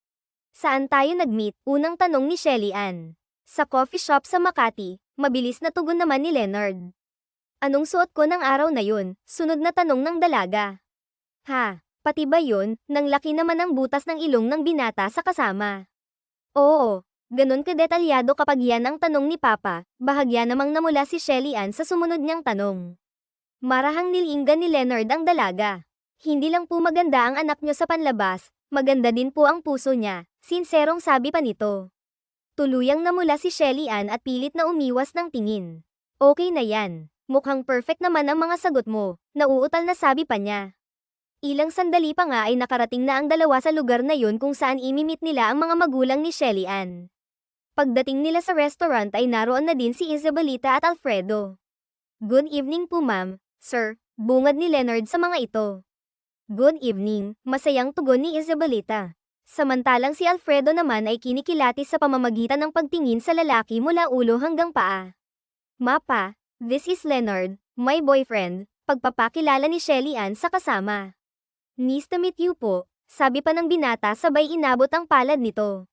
Saan tayo nag-meet? Unang tanong ni Shelly Ann. Sa coffee shop sa Makati, mabilis na tugon naman ni Leonard. Anong suot ko ng araw na yun? Sunod na tanong ng dalaga. Ha, pati ba yun? Nang laki naman ang butas ng ilong ng binata sa kasama. Oo. Ganon kadetalyado kapag yan ang tanong ni Papa, bahagya namang namula si Shelly Ann sa sumunod niyang tanong. Marahang nilinggan ni Leonard ang dalaga. Hindi lang po maganda ang anak niyo sa panlabas, maganda din po ang puso niya, sinserong sabi pa nito. Tuluyang namula si Shelly Ann at pilit na umiwas ng tingin. Okay na yan, mukhang perfect naman ang mga sagot mo, nauutal na sabi pa niya. Ilang sandali pa nga ay nakarating na ang dalawa sa lugar na yun kung saan imimit nila ang mga magulang ni Shelly Ann. Pagdating nila sa restaurant ay naroon na din si Isabelita at Alfredo. Good evening po ma'am, sir, bungad ni Leonard sa mga ito. Good evening, masayang tugon ni Isabelita. Samantalang si Alfredo naman ay kinikilatis sa pamamagitan ng pagtingin sa lalaki mula ulo hanggang paa. Mapa, this is Leonard, my boyfriend, pagpapakilala ni Shelly Ann sa kasama. Nice to meet you po, sabi pa ng binata sabay inabot ang palad nito.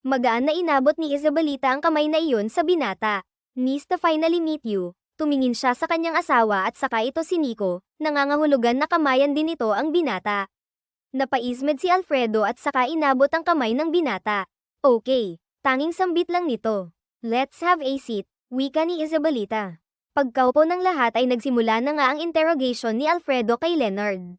Magaan na inabot ni Isabelita ang kamay na iyon sa binata. Nice to finally meet you. Tumingin siya sa kanyang asawa at saka ito si Nico, nangangahulugan na kamayan din ito ang binata. Napaismed si Alfredo at saka inabot ang kamay ng binata. Okay, tanging sambit lang nito. Let's have a seat, wika ni Isabelita. Pagkaupo ng lahat ay nagsimula na nga ang interrogation ni Alfredo kay Leonard.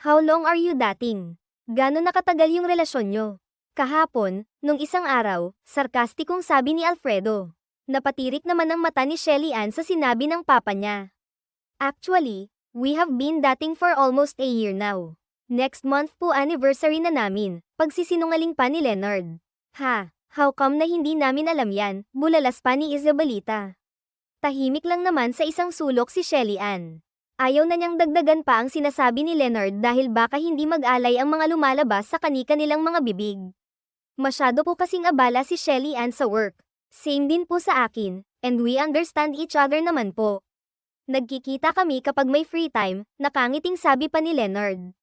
How long are you dating? Gano'n nakatagal yung relasyon nyo? Kahapon, nung isang araw, sarkastikong sabi ni Alfredo. Napatirik naman ang mata ni Shelly Ann sa sinabi ng papa niya. Actually, we have been dating for almost a year now. Next month po anniversary na namin, pagsisinungaling pa ni Leonard. Ha, how come na hindi namin alam yan, bulalas pa ni Isabelita. Tahimik lang naman sa isang sulok si Shelly Ann. Ayaw na niyang dagdagan pa ang sinasabi ni Leonard dahil baka hindi mag-alay ang mga lumalabas sa kani-kanilang mga bibig. Masyado po kasing abala si Shelly Ann sa work. Same din po sa akin, and we understand each other naman po. Nagkikita kami kapag may free time, nakangiting sabi pa ni Leonard.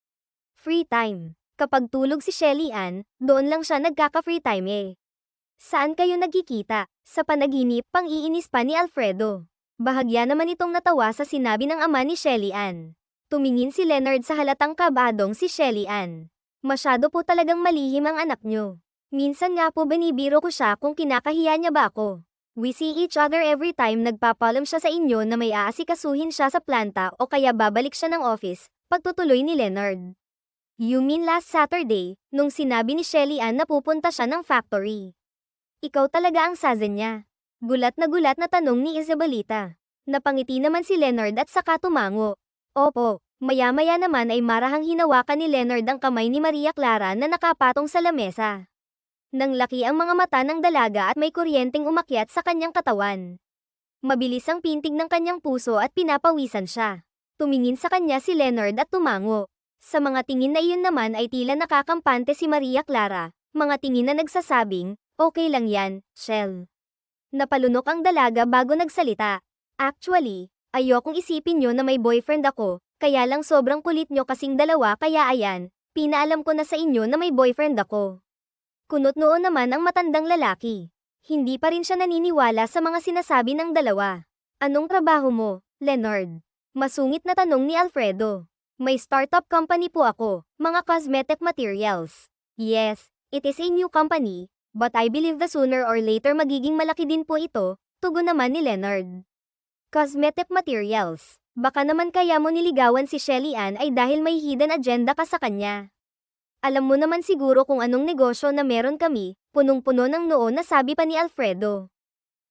Free time. Kapag tulog si Shelly Ann, doon lang siya nagkaka-free time eh. Saan kayo nagkikita? Sa panaginip, pang-iinis pa ni Alfredo. Bahagya naman itong natawa sa sinabi ng ama ni Shelly Ann. Tumingin si Leonard sa halatang kabadong si Shelly Ann. Masyado po talagang malihim ang anak nyo. Minsan nga po binibiro ko siya kung kinakahiya niya ba ako. We see each other every time nagpapalam siya sa inyo na may aasikasuhin siya sa planta o kaya babalik siya ng office, pagtutuloy ni Leonard. You mean last Saturday, nung sinabi ni Shelly Ann na pupunta siya ng factory. Ikaw talaga ang sazen niya. Gulat na tanong ni Isabelita. Napangiti naman si Leonard at saka tumango. Opo, maya-maya naman ay marahang hinawakan ni Leonard ang kamay ni Maria Clara na nakapatong sa lamesa. Nang laki ang mga mata ng dalaga at may kuryenteng umakyat sa kanyang katawan. Mabilis ang pintig ng kanyang puso at pinapawisan siya. Tumingin sa kanya si Leonard at tumango. Sa mga tingin na iyon naman ay tila nakakampante si Maria Clara, mga tingin na nagsasabing, okay lang yan, Shell. Napalunok ang dalaga bago nagsalita. Actually, ayokong isipin nyo na may boyfriend ako, kaya lang sobrang kulit nyo kasing dalawa kaya ayan, pinaalam ko na sa inyo na may boyfriend ako. Kunot noon naman ang matandang lalaki. Hindi pa rin siya naniniwala sa mga sinasabi ng dalawa. Anong trabaho mo, Leonard? Masungit na tanong ni Alfredo. May startup company po ako, mga cosmetic materials. Yes, it is a new company, but I believe the sooner or later magiging malaki din po ito, tugon naman ni Leonard. Cosmetic materials. Baka naman kaya mo niligawan si Shelly Ann ay dahil may hidden agenda ka sa kanya. Alam mo naman siguro kung anong negosyo na meron kami, punong-puno ng noo na sabi pa ni Alfredo.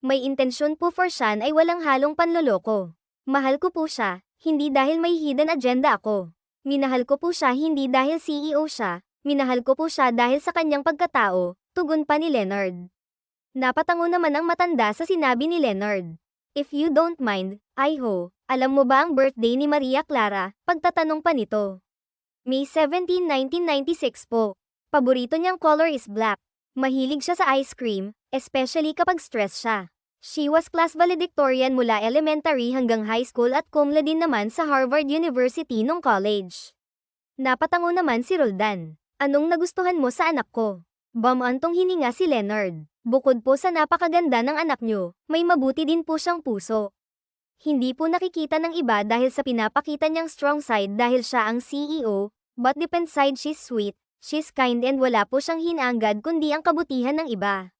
May intensyon po for Shan ay walang halong panloloko. Mahal ko po siya, hindi dahil may hidden agenda ako. Minahal ko po siya hindi dahil CEO siya, minahal ko po siya dahil sa kanyang pagkatao, tugon pa ni Leonard. Napatango naman ang matanda sa sinabi ni Leonard. If you don't mind, alam mo ba ang birthday ni Maria Clara? Pagtatanong pa nito. May 17, 1996 po. Paborito niyang color is black. Mahilig siya sa ice cream, especially kapag stress siya. She was class valedictorian mula elementary hanggang high school at cum laude din naman sa Harvard University nung college. Napatango naman si Roldan. Anong nagustuhan mo sa anak ko? Bamantong hininga si Leonard. Bukod po sa napakaganda ng anak niyo, may mabuti din po siyang puso. Hindi po nakikita ng iba dahil sa pinapakita niyang strong side dahil siya ang CEO, but deep inside she's sweet, she's kind and wala po siyang hinanggad kundi ang kabutihan ng iba.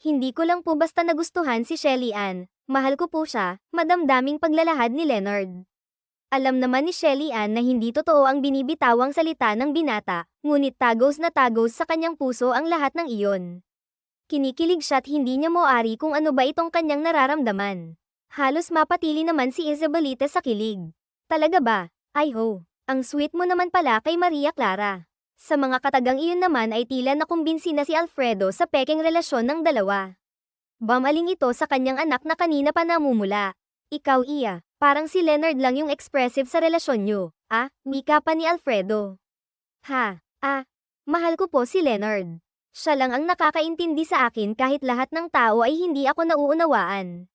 Hindi ko lang po basta nagustuhan si Shelly Ann, mahal ko po siya, madamdaming paglalahad ni Leonard. Alam naman ni Shelly Ann na hindi totoo ang binibitawang salita ng binata, ngunit tagos na tagos sa kanyang puso ang lahat ng iyon. Kinikilig siya at hindi niya moari kung ano ba itong kanyang nararamdaman. Halos mapatili naman si Isabelita sa kilig. Talaga ba? Ang sweet mo naman pala kay Maria Clara. Sa mga katagang iyon naman ay tila nakumbinsi na si Alfredo sa pekeng relasyon ng dalawa. Bamaling ito sa kanyang anak na kanina pa namumula. Ikaw iya, parang si Leonard lang yung expressive sa relasyon nyo. Wika pa ni Alfredo. Mahal ko po si Leonard. Siya lang ang nakakaintindi sa akin kahit lahat ng tao ay hindi ako nauunawaan.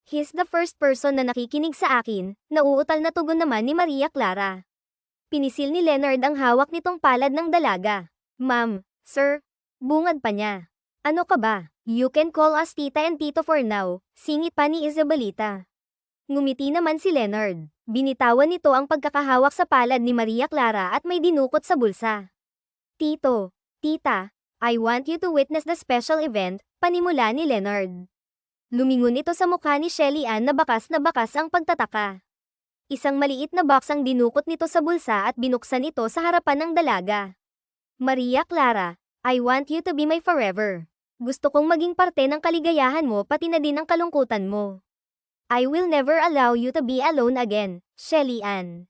He's the first person na nakikinig sa akin, nauutal na tugon naman ni Maria Clara. Pinisil ni Leonard ang hawak nitong palad ng dalaga. Ma'am, sir, bungad pa niya. Ano ka ba? You can call us tita and tito for now, singit pa ni Isabelita. Ngumiti naman si Leonard. Binitawan nito ang pagkakahawak sa palad ni Maria Clara at may dinukot sa bulsa. Tito, tita, I want you to witness the special event, panimula ni Leonard. Lumingon ito sa mukha ni Shelly Ann na bakas ang pagtataka. Isang maliit na box ang dinukot nito sa bulsa at binuksan ito sa harapan ng dalaga. Maria Clara, I want you to be my forever. Gusto kong maging parte ng kaligayahan mo pati na din ang kalungkutan mo. I will never allow you to be alone again, Shelly Ann.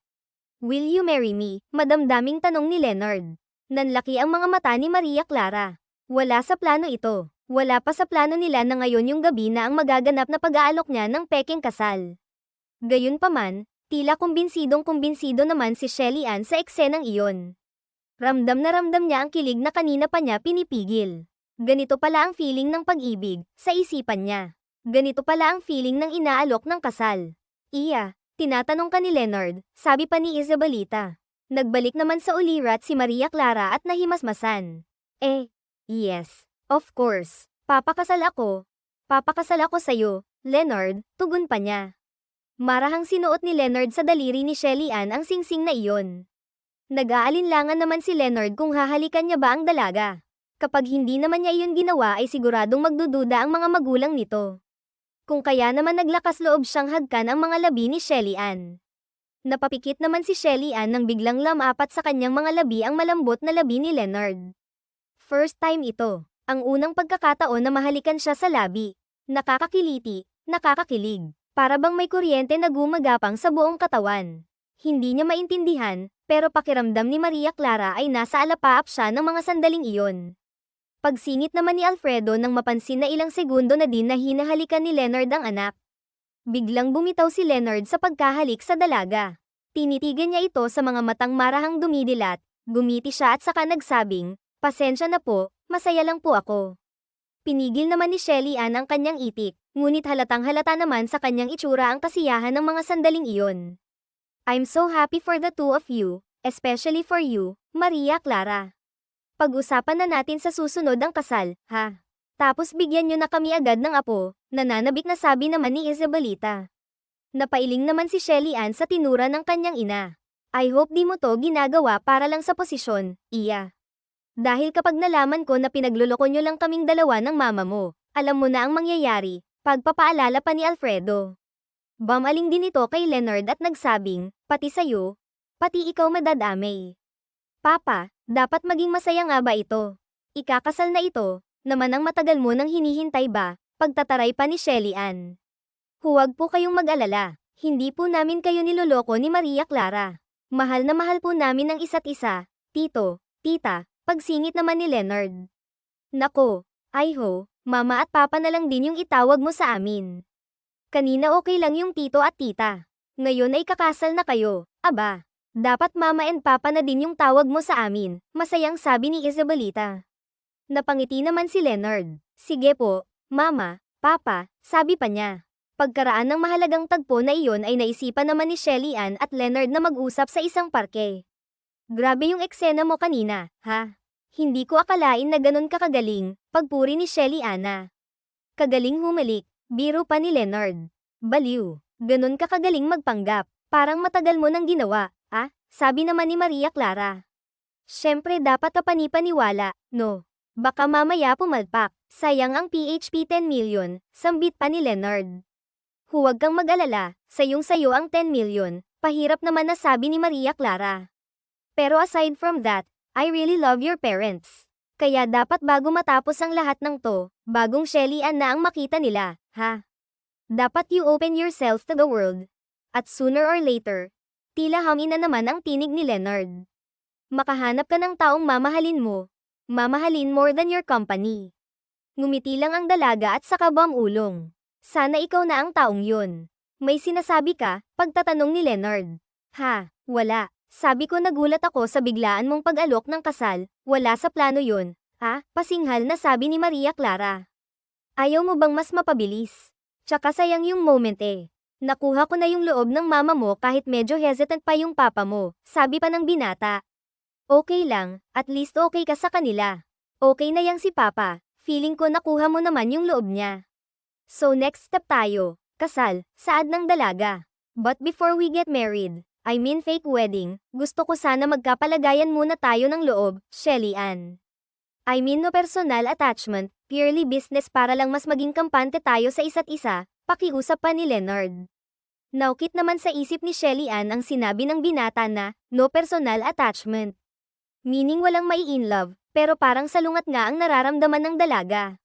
Will you marry me? Madamdaming tanong ni Leonard. Nanlaki ang mga mata ni Maria Clara. Wala sa plano ito. Wala pa sa plano nila na ngayon yung gabi na ang magaganap na pag-aalok niya ng pekeng kasal. Gayunpaman, tila kumbinsidong-kumbinsido naman si Shelly Ann sa eksenang iyon. Ramdam na ramdam niya ang kilig na kanina pa niya pinipigil. Ganito pala ang feeling ng pag-ibig, sa isipan niya. Ganito pala ang feeling ng inaalok ng kasal. Iya, tinatanong ka ni Leonard, sabi pa ni Isabelita. Nagbalik naman sa ulirat si Maria Clara at nahimasmasan. Yes, of course. Papakasal ako. Papakasal ako sa'yo, Leonard, tugon pa niya. Marahang sinuot ni Leonard sa daliri ni Shelly Ann ang singsing na iyon. Nag-aalinlangan naman si Leonard kung hahalikan niya ba ang dalaga. Kapag hindi naman niya iyon ginawa ay siguradong magdududa ang mga magulang nito. Kung kaya naman naglakas loob siyang hagkan ang mga labi ni Shelly Ann. Napapikit naman si Shelly Ann nang biglang lamapat sa kanyang mga labi ang malambot na labi ni Leonard. First time ito, ang unang pagkakataon na mahalikan siya sa labi. Nakakakiliti, nakakakilig, para bang may kuryente na gumagapang sa buong katawan. Hindi niya maintindihan, pero pakiramdam ni Maria Clara ay nasa alapaap siya ng mga sandaling iyon. Pagsingit naman ni Alfredo nang mapansin na ilang segundo na din na hinahalikan ni Leonard ang anak. Biglang bumitaw si Leonard sa pagkahalik sa dalaga. Tinitigan niya ito sa mga matang marahang dumidilat, gumiti siya at saka nagsabing, "Pasensya na po, masaya lang po ako." Pinigil naman ni Shelly Ann ang kanyang itik, ngunit halatang halata naman sa kanyang itsura ang kasiyahan ng mga sandaling iyon. "I'm so happy for the two of you, especially for you, Maria Clara. Pag-usapan na natin sa susunod ang kasal, ha? Tapos bigyan niyo na kami agad ng apo," nananabik na sabi naman ni Isabelita. Napailing naman si Shelly Ann sa tinura ng kanyang ina. "I hope di mo to ginagawa para lang sa posisyon, Iya. Dahil kapag nalaman ko na pinagluloko niyo lang kaming dalawa ng mama mo, alam mo na ang mangyayari," pagpapaalala pa ni Alfredo. Bumaling din ito kay Leonard at nagsabing, "Pati sayo, pati ikaw madadamay. Papa, dapat maging masaya nga ba ito? Ikakasal na ito, naman ang matagal mo nang hinihintay ba?" Pagtataray pa ni Shelly Ann. "Huwag po kayong mag-alala, hindi po namin kayo niloloko ni Maria Clara. Mahal na mahal po namin ang isa't isa, tito, tita," pagsingit naman ni Leonard. "Nako, mama at papa na lang din yung itawag mo sa amin. Kanina okay lang yung tito at tita. Ngayon ay kakasal na kayo, aba. Dapat mama and papa na din yung tawag mo sa amin," masayang sabi ni Isabelita. Napangiti naman si Leonard. "Sige po, mama, papa," sabi pa niya. Pagkaraan ng mahalagang tagpo na iyon ay naisipan naman ni Shelly Ann at Leonard na mag-usap sa isang parke. "Grabe yung eksena mo kanina, ha? Hindi ko akalain na ganun ka kagaling," pagpuri ni Shelly Ann. "Kagaling humalik," biro pa ni Leonard. "Baliw, ganun ka kagaling magpanggap, parang matagal mo nang ginawa, sabi naman ni Maria Clara. "Syempre dapat ka panipaniwala, no? Baka mamaya pumalpak, sayang ang PHP 10 million, sambit pa ni Leonard. "Huwag kang mag-alala, sayong-sayo ang 10 million, pahirap naman na sabi ni Maria Clara. "Pero aside from that, I really love your parents. Kaya dapat bago matapos ang lahat ng to, bagong Shelly Ann na ang makita nila, ha? Dapat you open yourself to the world." At sooner or later, tila hangin na naman ang tinig ni Leonard. "Makahanap ka ng taong mamahalin mo. Mamahalin more than your company." Ngumiti lang ang dalaga at saka bumulong. "Sana ikaw na ang taong yun. May sinasabi ka?" pagtatanong ni Leonard. "Ha, wala. Sabi ko nagulat ako sa biglaan mong pag-alok ng kasal, wala sa plano yun." Pasinghal na sabi ni Maria Clara. "Ayaw mo bang mas mapabilis? Tsaka sayang yung moment eh. Nakuha ko na yung loob ng mama mo kahit medyo hesitant pa yung papa mo," sabi pa ng binata. "Okay lang, at least okay ka sa kanila. Okay na yang si papa, feeling ko nakuha mo naman yung loob niya. So next step tayo, kasal, saad ng dalaga. But before we get married, I mean fake wedding, gusto ko sana magkapalagayan muna tayo ng loob, Shelly Ann. I mean no personal attachment, purely business para lang mas maging kampante tayo sa isa't isa," pakiusap pa ni Leonard. Naukit naman sa isip ni Shelly Ann ang sinabi ng binata na, no personal attachment. Meaning walang mai-inlove, pero parang salungat nga ang nararamdaman ng dalaga.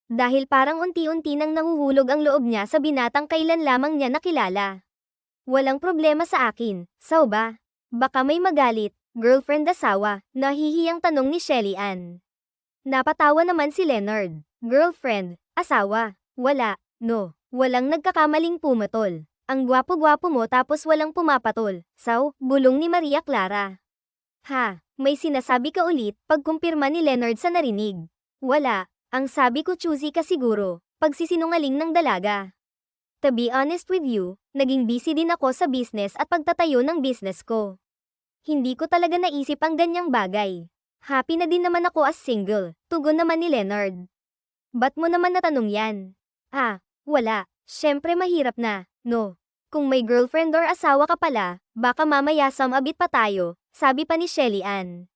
Dahil parang unti-unti nang nahuhulog ang loob niya sa binatang kailan lamang niya nakilala. "Walang problema sa akin, sao ba? Baka may magalit, girlfriend asawa," nahihiyang tanong ni Shelly Ann. Napatawa naman si Leonard. Girlfriend, asawa, wala, no. Walang nagkakamaling pumatol. Ang gwapo-gwapo mo tapos walang pumapatol. Saw, bulong ni Maria Clara. Ha, may sinasabi ka ulit, pagkumpirma ni Leonard sa narinig. Wala, ang sabi ko choosy ka siguro, pagsisinungaling ng dalaga. To be honest with you, naging busy din ako sa business at pagtatayo ng business ko. Hindi ko talaga naisip ang ganyang bagay. Happy na din naman ako as single, tugon naman ni Leonard. Ba't mo naman natanong yan? Ah, wala, syempre mahirap na, no. Kung may girlfriend or asawa ka pala, baka mamaya sumabit pa tayo, sabi pa ni Shelly Ann.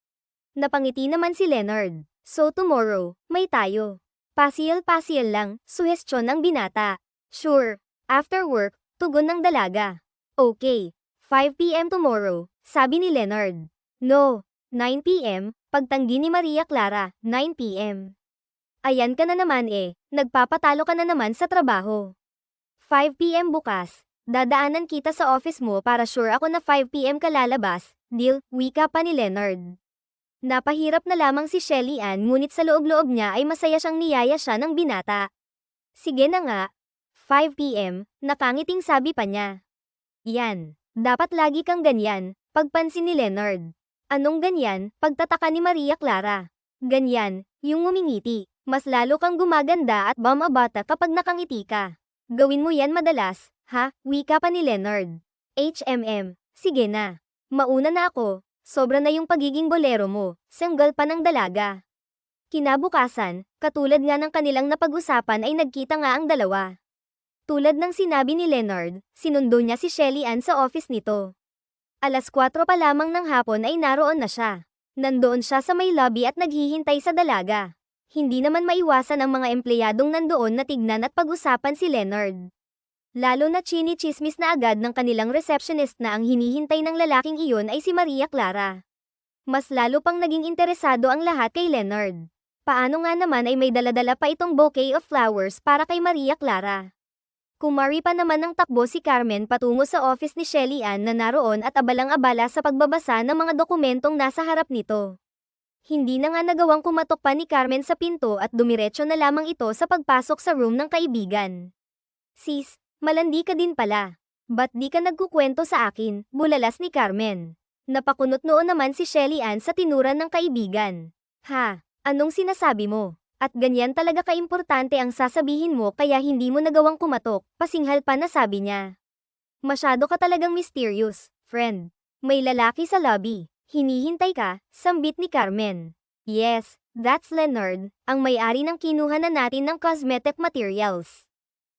Napangiti naman si Leonard. So tomorrow, may tayo. Pasyal-pasyal lang, suhestyon ng binata. Sure. After work, tugon ng dalaga. Okay, 5 p.m. tomorrow, sabi ni Leonard. No, 9 p.m., pagtanggi ni Maria Clara, 9 p.m. Ayan ka na naman nagpapatalo ka na naman sa trabaho. 5 p.m. bukas, dadaanan kita sa office mo para sure ako na 5 p.m. ka lalabas, deal, wika pa ni Leonard. Napahirap na lamang si Shelly Ann ngunit sa loob-loob niya ay masaya siyang niyaya siya ng binata. Sige na nga. 5 p.m., nakangiting sabi pa niya. Yan, dapat lagi kang ganyan, pagpansin ni Leonard. Anong ganyan, pagtataka ni Maria Clara. Ganyan, yung ngumingiti, mas lalo kang gumaganda at bumabata kapag nakangiti ka. Gawin mo yan madalas, ha, wika pa ni Leonard. Sige na. Mauna na ako, sobra na yung pagiging bolero mo, sanggal pa ng dalaga. Kinabukasan, katulad nga ng kanilang napag-usapan ay nagkita nga ang dalawa. Tulad ng sinabi ni Leonard, sinundo niya si Shelly Ann sa office nito. Alas 4 pa lamang ng hapon ay naroon na siya. Nandoon siya sa may lobby at naghihintay sa dalaga. Hindi naman maiwasan ang mga empleyadong nandoon na tignan at pag-usapan si Leonard. Lalo na chini-chismis na agad ng kanilang receptionist na ang hinihintay ng lalaking iyon ay si Maria Clara. Mas lalo pang naging interesado ang lahat kay Leonard. Paano nga naman ay may daladala pa itong bouquet of flowers para kay Maria Clara? Kumari pa naman ng takbo si Carmen patungo sa office ni Shelly Ann na naroon at abalang-abala sa pagbabasa ng mga dokumentong nasa harap nito. Hindi na nga nagawang kumatok pa ni Carmen sa pinto at dumiretso na lamang ito sa pagpasok sa room ng kaibigan. Sis, malandi ka din pala. Ba't di ka nagkukwento sa akin, bulalas ni Carmen. Napakunot noon naman si Shelly Ann sa tinuran ng kaibigan. Ha, anong sinasabi mo? At ganyan talaga kaimportante ang sasabihin mo kaya hindi mo nagawang kumatok, pasinghal pa na sabi niya. Masyado ka talagang mysterious, friend. May lalaki sa lobby. Hinihintay ka, sambit ni Carmen. Yes, that's Leonard, ang may-ari ng kinuha na natin ng cosmetic materials.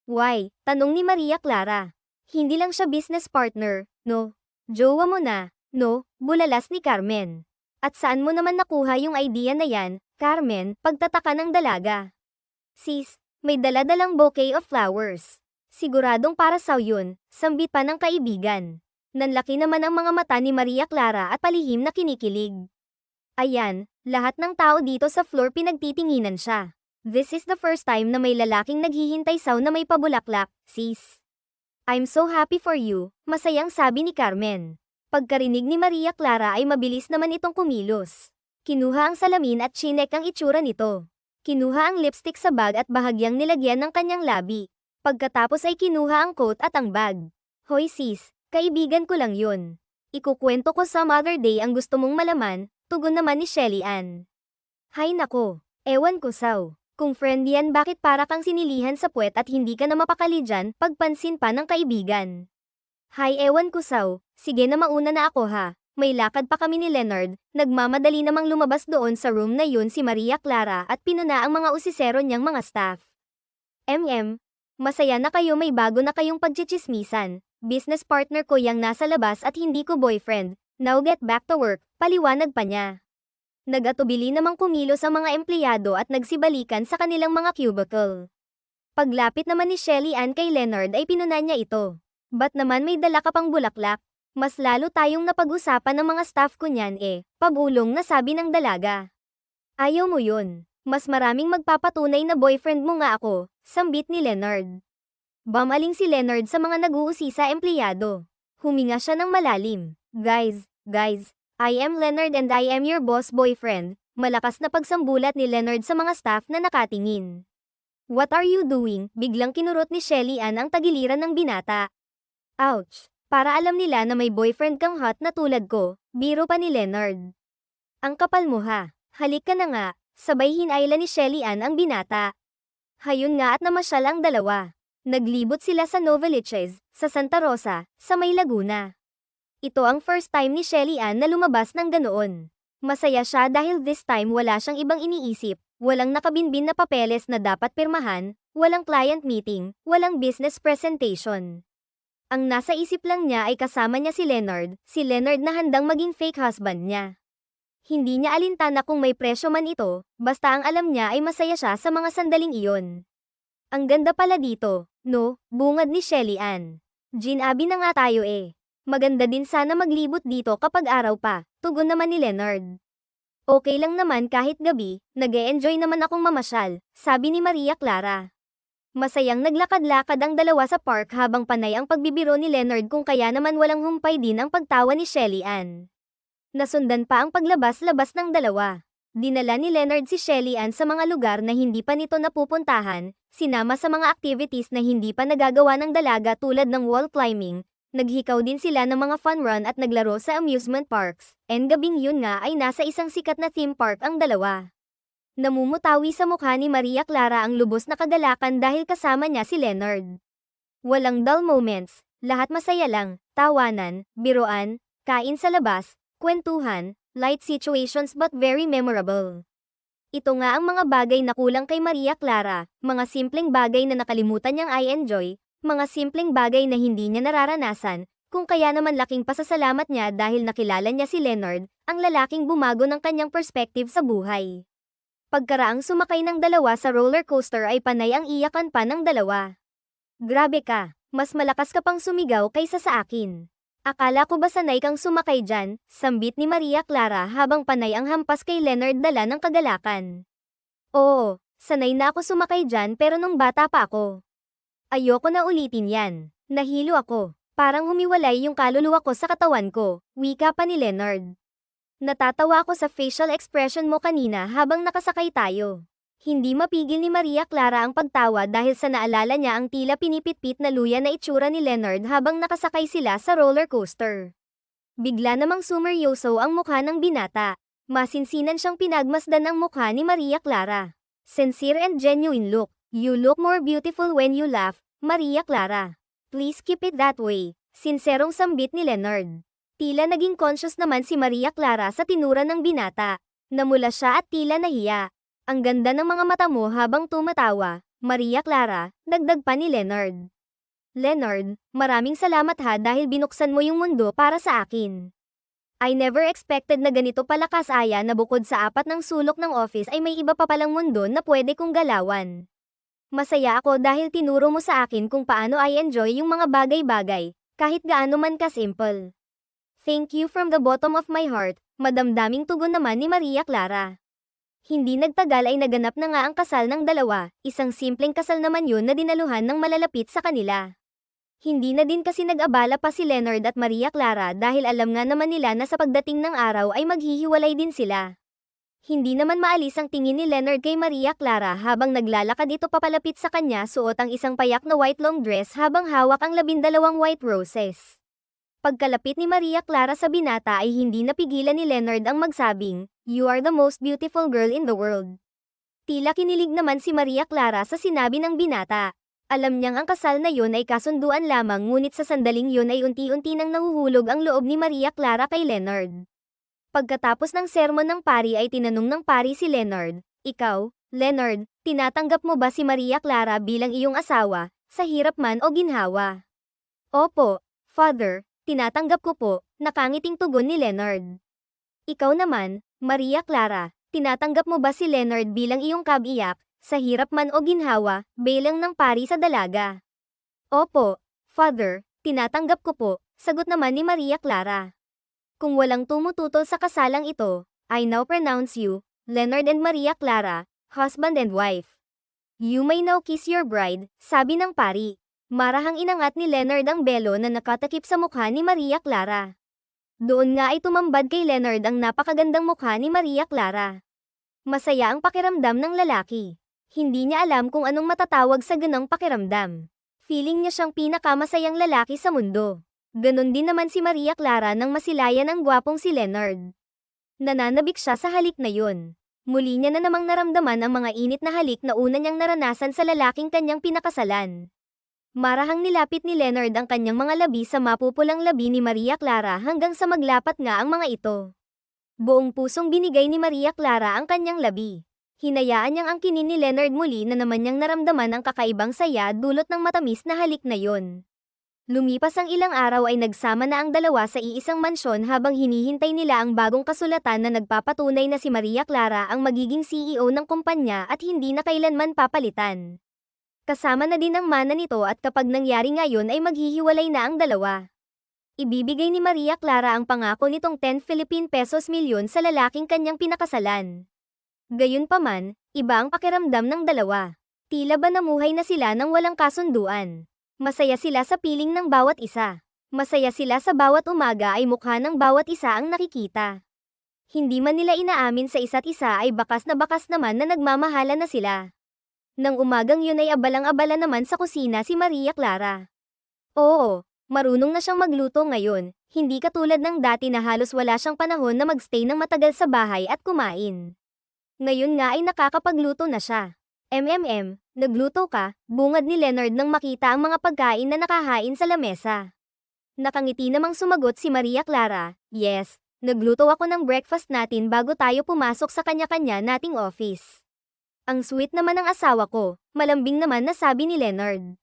Why? Tanong ni Maria Clara. Hindi lang siya business partner, no? Jowa mo na, no? Bulalas ni Carmen. At saan mo naman nakuha yung idea na yan, Carmen, pagtataka ng dalaga. Sis, may daladalang bouquet of flowers. Siguradong para sa yun, sambit pa ng kaibigan. Nanlaki naman ang mga mata ni Maria Clara at palihim na kinikilig. Ayan, lahat ng tao dito sa floor pinagtitinginan siya. This is the first time na may lalaking naghihintay saw na may pabulaklak, sis. I'm so happy for you, masayang sabi ni Carmen. Pagkarinig ni Maria Clara ay mabilis naman itong kumilos. Kinuha ang salamin at chinek ang itsura nito. Kinuha ang lipstick sa bag at bahagyang nilagyan ng kanyang labi. Pagkatapos ay kinuha ang coat at ang bag. Hoy sis, kaibigan ko lang yun. Ikukwento ko some other day ang gusto mong malaman, tugon naman ni Shelly Ann. Hay nako, ewan ko saw. Kung friend yan bakit para kang sinilihan sa puwet at hindi ka na mapakali dyan, pagpansin pa ng kaibigan. Hay ewan ko saw, sige na mauna na ako ha. May lakad pa kami ni Leonard, nagmamadali namang lumabas doon sa room na yun si Maria Clara at pinuna ang mga usisero niyang mga staff. Masaya na kayo may bago na kayong pagchichismisan. Business partner ko yang nasa labas at hindi ko boyfriend. Now get back to work, paliwanag pa niya. Nagatubili namang kumilos ang mga empleyado at nagsibalikan sa kanilang mga cubicle. Paglapit naman ni Shelly Ann kay Leonard ay pinuna niya ito. Ba't naman may dala ka pang bulaklak? Mas lalo tayong napag-usapan ng mga staff ko niyan pabulong na sabi ng dalaga. Ayaw mo yun. Mas maraming magpapatunay na boyfriend mo nga ako, sambit ni Leonard. Bamaling si Leonard sa mga nag-uusisa empleyado. Huminga siya ng malalim. Guys, I am Leonard and I am your boss boyfriend. Malakas na pagsambulat ni Leonard sa mga staff na nakatingin. What are you doing? Biglang kinurot ni Shelly Ann ang tagiliran ng binata. Ouch! Para alam nila na may boyfriend kang hot na tulad ko, biro pa ni Leonard. Ang kapal mo ha. Halik ka na nga, sabay hinayla ni Shelly Ann ang binata. Hayun nga at namasyal ang dalawa. Naglibot sila sa Novaliches, sa Santa Rosa, sa May Laguna. Ito ang first time ni Shelly Ann na lumabas ng ganoon. Masaya siya dahil this time wala siyang ibang iniisip, walang nakabinbin na papeles na dapat pirmahan, walang client meeting, walang business presentation. Ang nasa isip lang niya ay kasama niya si Leonard na handang maging fake husband niya. Hindi niya alintana kung may presyo man ito, basta ang alam niya ay masaya siya sa mga sandaling iyon. Ang ganda pala dito, no? Bungad ni Shelly Ann. Ginabi na nga tayo eh. Maganda din sana maglibot dito kapag araw pa, tugon naman ni Leonard. Okay lang naman kahit gabi, nag-e-enjoy naman akong mamasyal, sabi ni Maria Clara. Masayang naglakad-lakad ang dalawa sa park habang panay ang pagbibiro ni Leonard kung kaya naman walang humpay din ang pagtawa ni Shelly Ann. Nasundan pa ang paglabas-labas ng dalawa. Dinala ni Leonard si Shelly Ann sa mga lugar na hindi pa nito napupuntahan, sinama sa mga activities na hindi pa nagagawa ng dalaga tulad ng wall climbing, naghikaw din sila ng mga fun run at naglaro sa amusement parks, and gabing yun nga ay nasa isang sikat na theme park ang dalawa. Namumutawi sa mukha ni Maria Clara ang lubos na kagalakan dahil kasama niya si Leonard. Walang dull moments, lahat masaya lang, tawanan, biruan, kain sa labas, kwentuhan, light situations but very memorable. Ito nga ang mga bagay na kulang kay Maria Clara, mga simpleng bagay na nakalimutan niyang i-enjoy, mga simpleng bagay na hindi niya nararanasan, kung kaya naman laking pasasalamat niya dahil nakilala niya si Leonard, ang lalaking bumago ng kanyang perspective sa buhay. Pagkaraang sumakay ng dalawa sa roller coaster ay panay ang iyakan pa ng dalawa. Grabe ka, mas malakas ka pang sumigaw kaysa sa akin. Akala ko ba sanay kang sumakay dyan, sambit ni Maria Clara habang panay ang hampas kay Leonard dala ng kagalakan. Oo, sanay na ako sumakay dyan pero nung bata pa ako. Ayoko na ulitin yan. Nahilo ako. Parang humiwalay yung kaluluwa ko sa katawan ko, wika pa ni Leonard. Natatawa ako sa facial expression mo kanina habang nakasakay tayo. Hindi mapigil ni Maria Clara ang pagtawa dahil sa naalala niya ang tila pinipitpit na luya na itsura ni Leonard habang nakasakay sila sa roller coaster. Bigla namang sumeryoso ang mukha ng binata. Masinsinan siyang pinagmasdan ang mukha ni Maria Clara. Sincere and genuine look. You look more beautiful when you laugh, Maria Clara. Please keep it that way. Sinserong sambit ni Leonard. Tila naging conscious naman si Maria Clara sa tinura ng binata. Namula siya at tila nahiya. Ang ganda ng mga mata mo habang tumatawa, Maria Clara, dagdag pa ni Leonard. Leonard, maraming salamat ha dahil binuksan mo yung mundo para sa akin. I never expected na ganito palakas Aya na bukod sa apat ng sulok ng office ay may iba pa palang mundo na pwede kong galawan. Masaya ako dahil tinuro mo sa akin kung paano I enjoy yung mga bagay-bagay, kahit gaano man ka-simple. Thank you from the bottom of my heart, madamdaming tugon naman ni Maria Clara. Hindi nagtagal ay naganap na nga ang kasal ng dalawa, isang simpleng kasal naman yun na dinaluhan ng malalapit sa kanila. Hindi na din kasi nag-abala pa si Leonard at Maria Clara dahil alam nga naman nila na sa pagdating ng araw ay maghihiwalay din sila. Hindi naman maalis ang tingin ni Leonard kay Maria Clara habang naglalakad ito papalapit sa kanya suot ang isang payak na white long dress habang hawak ang 12 white roses. Pagkalapit ni Maria Clara sa binata ay hindi napigilan ni Leonard ang magsabing, "You are the most beautiful girl in the world." Tila kinilig naman si Maria Clara sa sinabi ng binata. Alam niyang ang kasal na yun ay kasunduan lamang ngunit sa sandaling yun ay unti-unti nang nahuhulog ang loob ni Maria Clara kay Leonard. Pagkatapos ng sermon ng pari ay tinanong ng pari si Leonard, "Ikaw, Leonard, tinatanggap mo ba si Maria Clara bilang iyong asawa, sa hirap man o ginhawa?" "Opo, Father. Tinatanggap ko po," nakangiting tugon ni Leonard. "Ikaw naman, Maria Clara, tinatanggap mo ba si Leonard bilang iyong kabiyak, sa hirap man o ginhawa, bilang ng pari sa dalaga?" "Opo, Father, tinatanggap ko po," sagot naman ni Maria Clara. Kung walang tumututol sa kasalang ito, I now pronounce you, Leonard and Maria Clara, husband and wife. You may now kiss your bride, sabi ng pari. Marahang inangat ni Leonard ang belo na nakatakip sa mukha ni Maria Clara. Doon nga ay tumambad kay Leonard ang napakagandang mukha ni Maria Clara. Masaya ang pakiramdam ng lalaki. Hindi niya alam kung anong matatawag sa ganong pakiramdam. Feeling niya siyang pinakamasayang lalaki sa mundo. Ganon din naman si Maria Clara nang masilayan ang gwapong si Leonard. Nananabik siya sa halik na yun. Muli niya na namang naramdaman ang mga init na halik na una niyang naranasan sa lalaking kanyang pinakasalan. Marahang nilapit ni Leonard ang kanyang mga labi sa mapupulang labi ni Maria Clara hanggang sa maglapat nga ang mga ito. Buong pusong binigay ni Maria Clara ang kanyang labi. Hinayaan niyang angkinin ni Leonard muli na naman niyang naramdaman ang kakaibang saya dulot ng matamis na halik na yon. Lumipas ang ilang araw ay nagsama na ang dalawa sa iisang mansyon habang hinihintay nila ang bagong kasulatan na nagpapatunay na si Maria Clara ang magiging CEO ng kumpanya at hindi na kailanman papalitan. Kasama na din ang mana nito at kapag nangyari ngayon ay maghihiwalay na ang dalawa. Ibibigay ni Maria Clara ang pangako nitong 10 Philippine pesos milyon sa lalaking kanyang pinakasalan. Gayunpaman, iba ang pakiramdam ng dalawa. Tila ba namuhay na sila nang walang kasunduan. Masaya sila sa piling ng bawat isa. Masaya sila sa bawat umaga ay mukha ng bawat isa ang nakikita. Hindi man nila inaamin sa isa't isa ay bakas naman na nagmamahala na sila. Nang umagang yun ay abalang-abala naman sa kusina si Maria Clara. Oo, marunong na siyang magluto ngayon, hindi katulad ng dati na halos wala siyang panahon na magstay ng matagal sa bahay at kumain. Ngayon nga ay nakakapagluto na siya. Nagluto ka, bungad ni Leonard nang makita ang mga pagkain na nakahain sa lamesa. Nakangiti namang sumagot si Maria Clara, yes, nagluto ako ng breakfast natin bago tayo pumasok sa kanya-kanya nating office. Ang sweet naman ng asawa ko, malambing naman na sabi ni Leonard.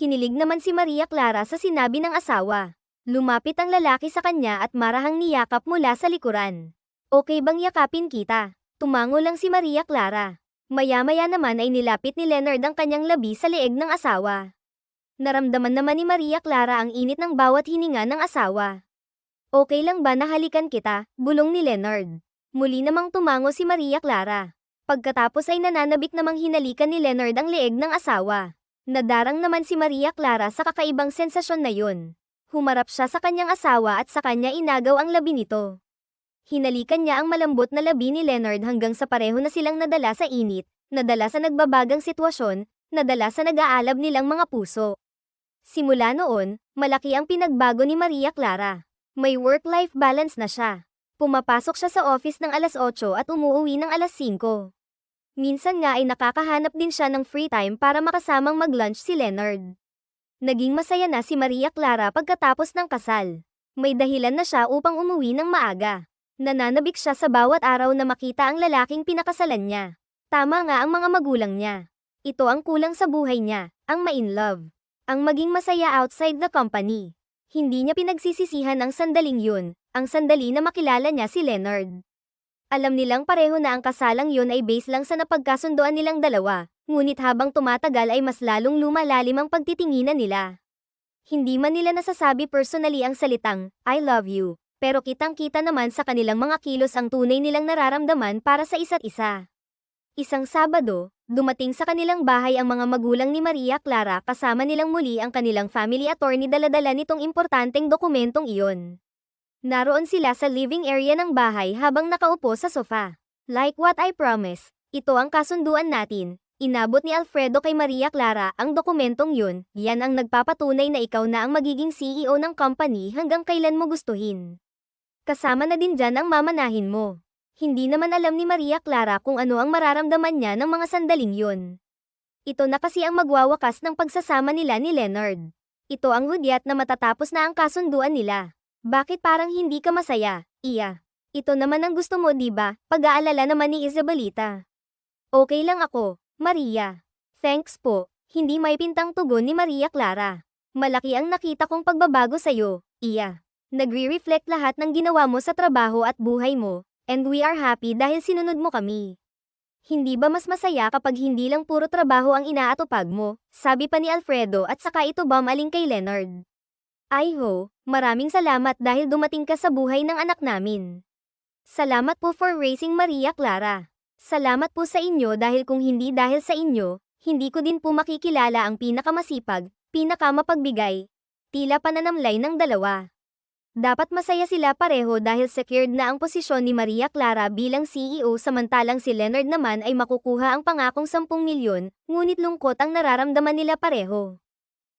Kinilig naman si Maria Clara sa sinabi ng asawa. Lumapit ang lalaki sa kanya at marahang niyakap mula sa likuran. Okay bang yakapin kita? Tumango lang si Maria Clara. Maya-maya naman ay nilapit ni Leonard ang kanyang labi sa leeg ng asawa. Naramdaman naman ni Maria Clara ang init ng bawat hininga ng asawa. Okay lang ba na halikan kita? Bulong ni Leonard. Muli namang tumango si Maria Clara. Pagkatapos ay nananabik namang hinalikan ni Leonard ang leeg ng asawa. Nadarang naman si Maria Clara sa kakaibang sensasyon na yun. Humarap siya sa kanyang asawa at sa kanya inagaw ang labi nito. Hinalikan niya ang malambot na labi ni Leonard hanggang sa pareho na silang nadala sa init, nadala sa nagbabagang sitwasyon, nadala sa nag-aalab nilang mga puso. Simula noon, malaki ang pinagbago ni Maria Clara. May work-life balance na siya. Pumapasok siya sa office ng alas 8 at umuuwi ng alas 5. Minsan nga ay nakakahanap din siya ng free time para makasamang mag-lunch si Leonard. Naging masaya na si Maria Clara pagkatapos ng kasal. May dahilan na siya upang umuwi ng maaga. Nananabik siya sa bawat araw na makita ang lalaking pinakasalan niya. Tama nga ang mga magulang niya. Ito ang kulang sa buhay niya, ang ma-in love. Ang maging masaya outside the company. Hindi niya pinagsisisihan ang sandaling yun, ang sandali na makilala niya si Leonard. Alam nilang pareho na ang kasalang yun ay base lang sa napagkasundoan nilang dalawa, ngunit habang tumatagal ay mas lalong lumalalim ang pagtitinginan nila. Hindi man nila nasasabi personally ang salitang, I love you. Pero kitang-kita naman sa kanilang mga kilos ang tunay nilang nararamdaman para sa isa't isa. Isang Sabado, dumating sa kanilang bahay ang mga magulang ni Maria Clara kasama nilang muli ang kanilang family attorney dala-dala nitong importanteng dokumentong iyon. Naroon sila sa living area ng bahay habang nakaupo sa sofa. Like what I promised, ito ang kasunduan natin. Inabot ni Alfredo kay Maria Clara ang dokumentong yun, yan ang nagpapatunay na ikaw na ang magiging CEO ng company hanggang kailan mo gustuhin. Kasama na din dyan ang mamanahin mo. Hindi naman alam ni Maria Clara kung ano ang mararamdaman niya ng mga sandaling yun. Ito na kasi ang magwawakas ng pagsasama nila ni Leonard. Ito ang hudyat na matatapos na ang kasunduan nila. Bakit parang hindi ka masaya, Iya? Ito naman ang gusto mo, diba? Pag-aalala naman ni Isabelita. Okay lang ako, Maria. Thanks po. Hindi may pintang tugon ni Maria Clara. Malaki ang nakita kong pagbabago sa'yo, Iya. Nagre-reflect lahat ng ginawa mo sa trabaho at buhay mo, and we are happy dahil sinunod mo kami. Hindi ba mas masaya kapag hindi lang puro trabaho ang inaatupag mo? Sabi pa ni Alfredo at saka ito bumaling kay Leonard. Ay ho, maraming salamat dahil dumating ka sa buhay ng anak namin. Salamat po for raising Maria Clara. Salamat po sa inyo dahil kung hindi dahil sa inyo, hindi ko din po makikilala ang pinakamasipag, pinakamapagbigay. Tila pananamlay ng dalawa. Dapat masaya sila pareho dahil secured na ang posisyon ni Maria Clara bilang CEO samantalang si Leonard naman ay makukuha ang pangakong 10 milyon, ngunit lungkot ang nararamdaman nila pareho.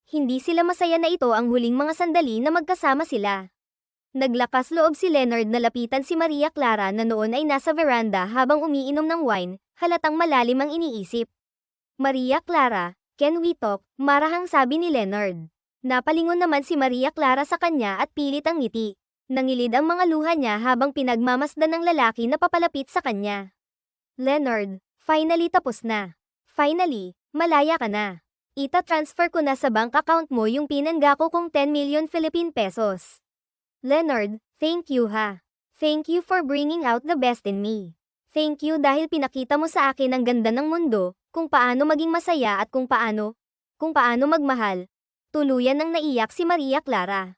Hindi sila masaya na ito ang huling mga sandali na magkasama sila. Naglakas loob si Leonard na lapitan si Maria Clara na noon ay nasa veranda habang umiinom ng wine, halatang malalim ang iniisip. Maria Clara, can we talk? Marahang sabi ni Leonard. Napalingon naman si Maria Clara sa kanya at pilit ang ngiti. Nangilid ang mga luha niya habang pinagmamasdan ng lalaki na papalapit sa kanya. Leonard, finally tapos na. Finally, malaya ka na. Ita-transfer ko na sa bank account mo yung pinangga ko kong 10 million Philippine pesos. Leonard, thank you ha. Thank you for bringing out the best in me. Thank you dahil pinakita mo sa akin ang ganda ng mundo, kung paano maging masaya at kung paano magmahal. Tuluyan nang naiyak si Maria Clara.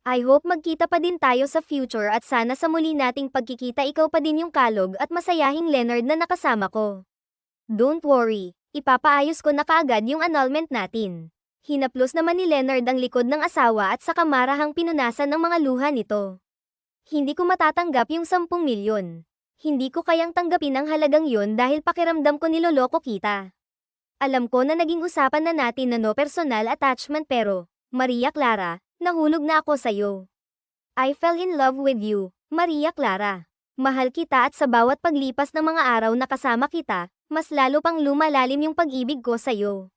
I hope magkita pa din tayo sa future at sana sa muli nating pagkikita ikaw pa din yung kalog at masayahing Leonard na nakasama ko. Don't worry, ipapaayos ko na kaagad yung annulment natin. Hinaplos naman ni Leonard ang likod ng asawa at saka marahang pinunasan ng mga luha nito. Hindi ko matatanggap yung 10 milyon. Hindi ko kayang tanggapin ang halagang yun dahil pakiramdam ko niloloko kita. Alam ko na naging usapan na natin na no personal attachment pero, Maria Clara, nahulog na ako sa'yo. I fell in love with you, Maria Clara. Mahal kita at sa bawat paglipas ng mga araw na kasama kita, mas lalo pang lumalalim yung pag-ibig ko sa'yo.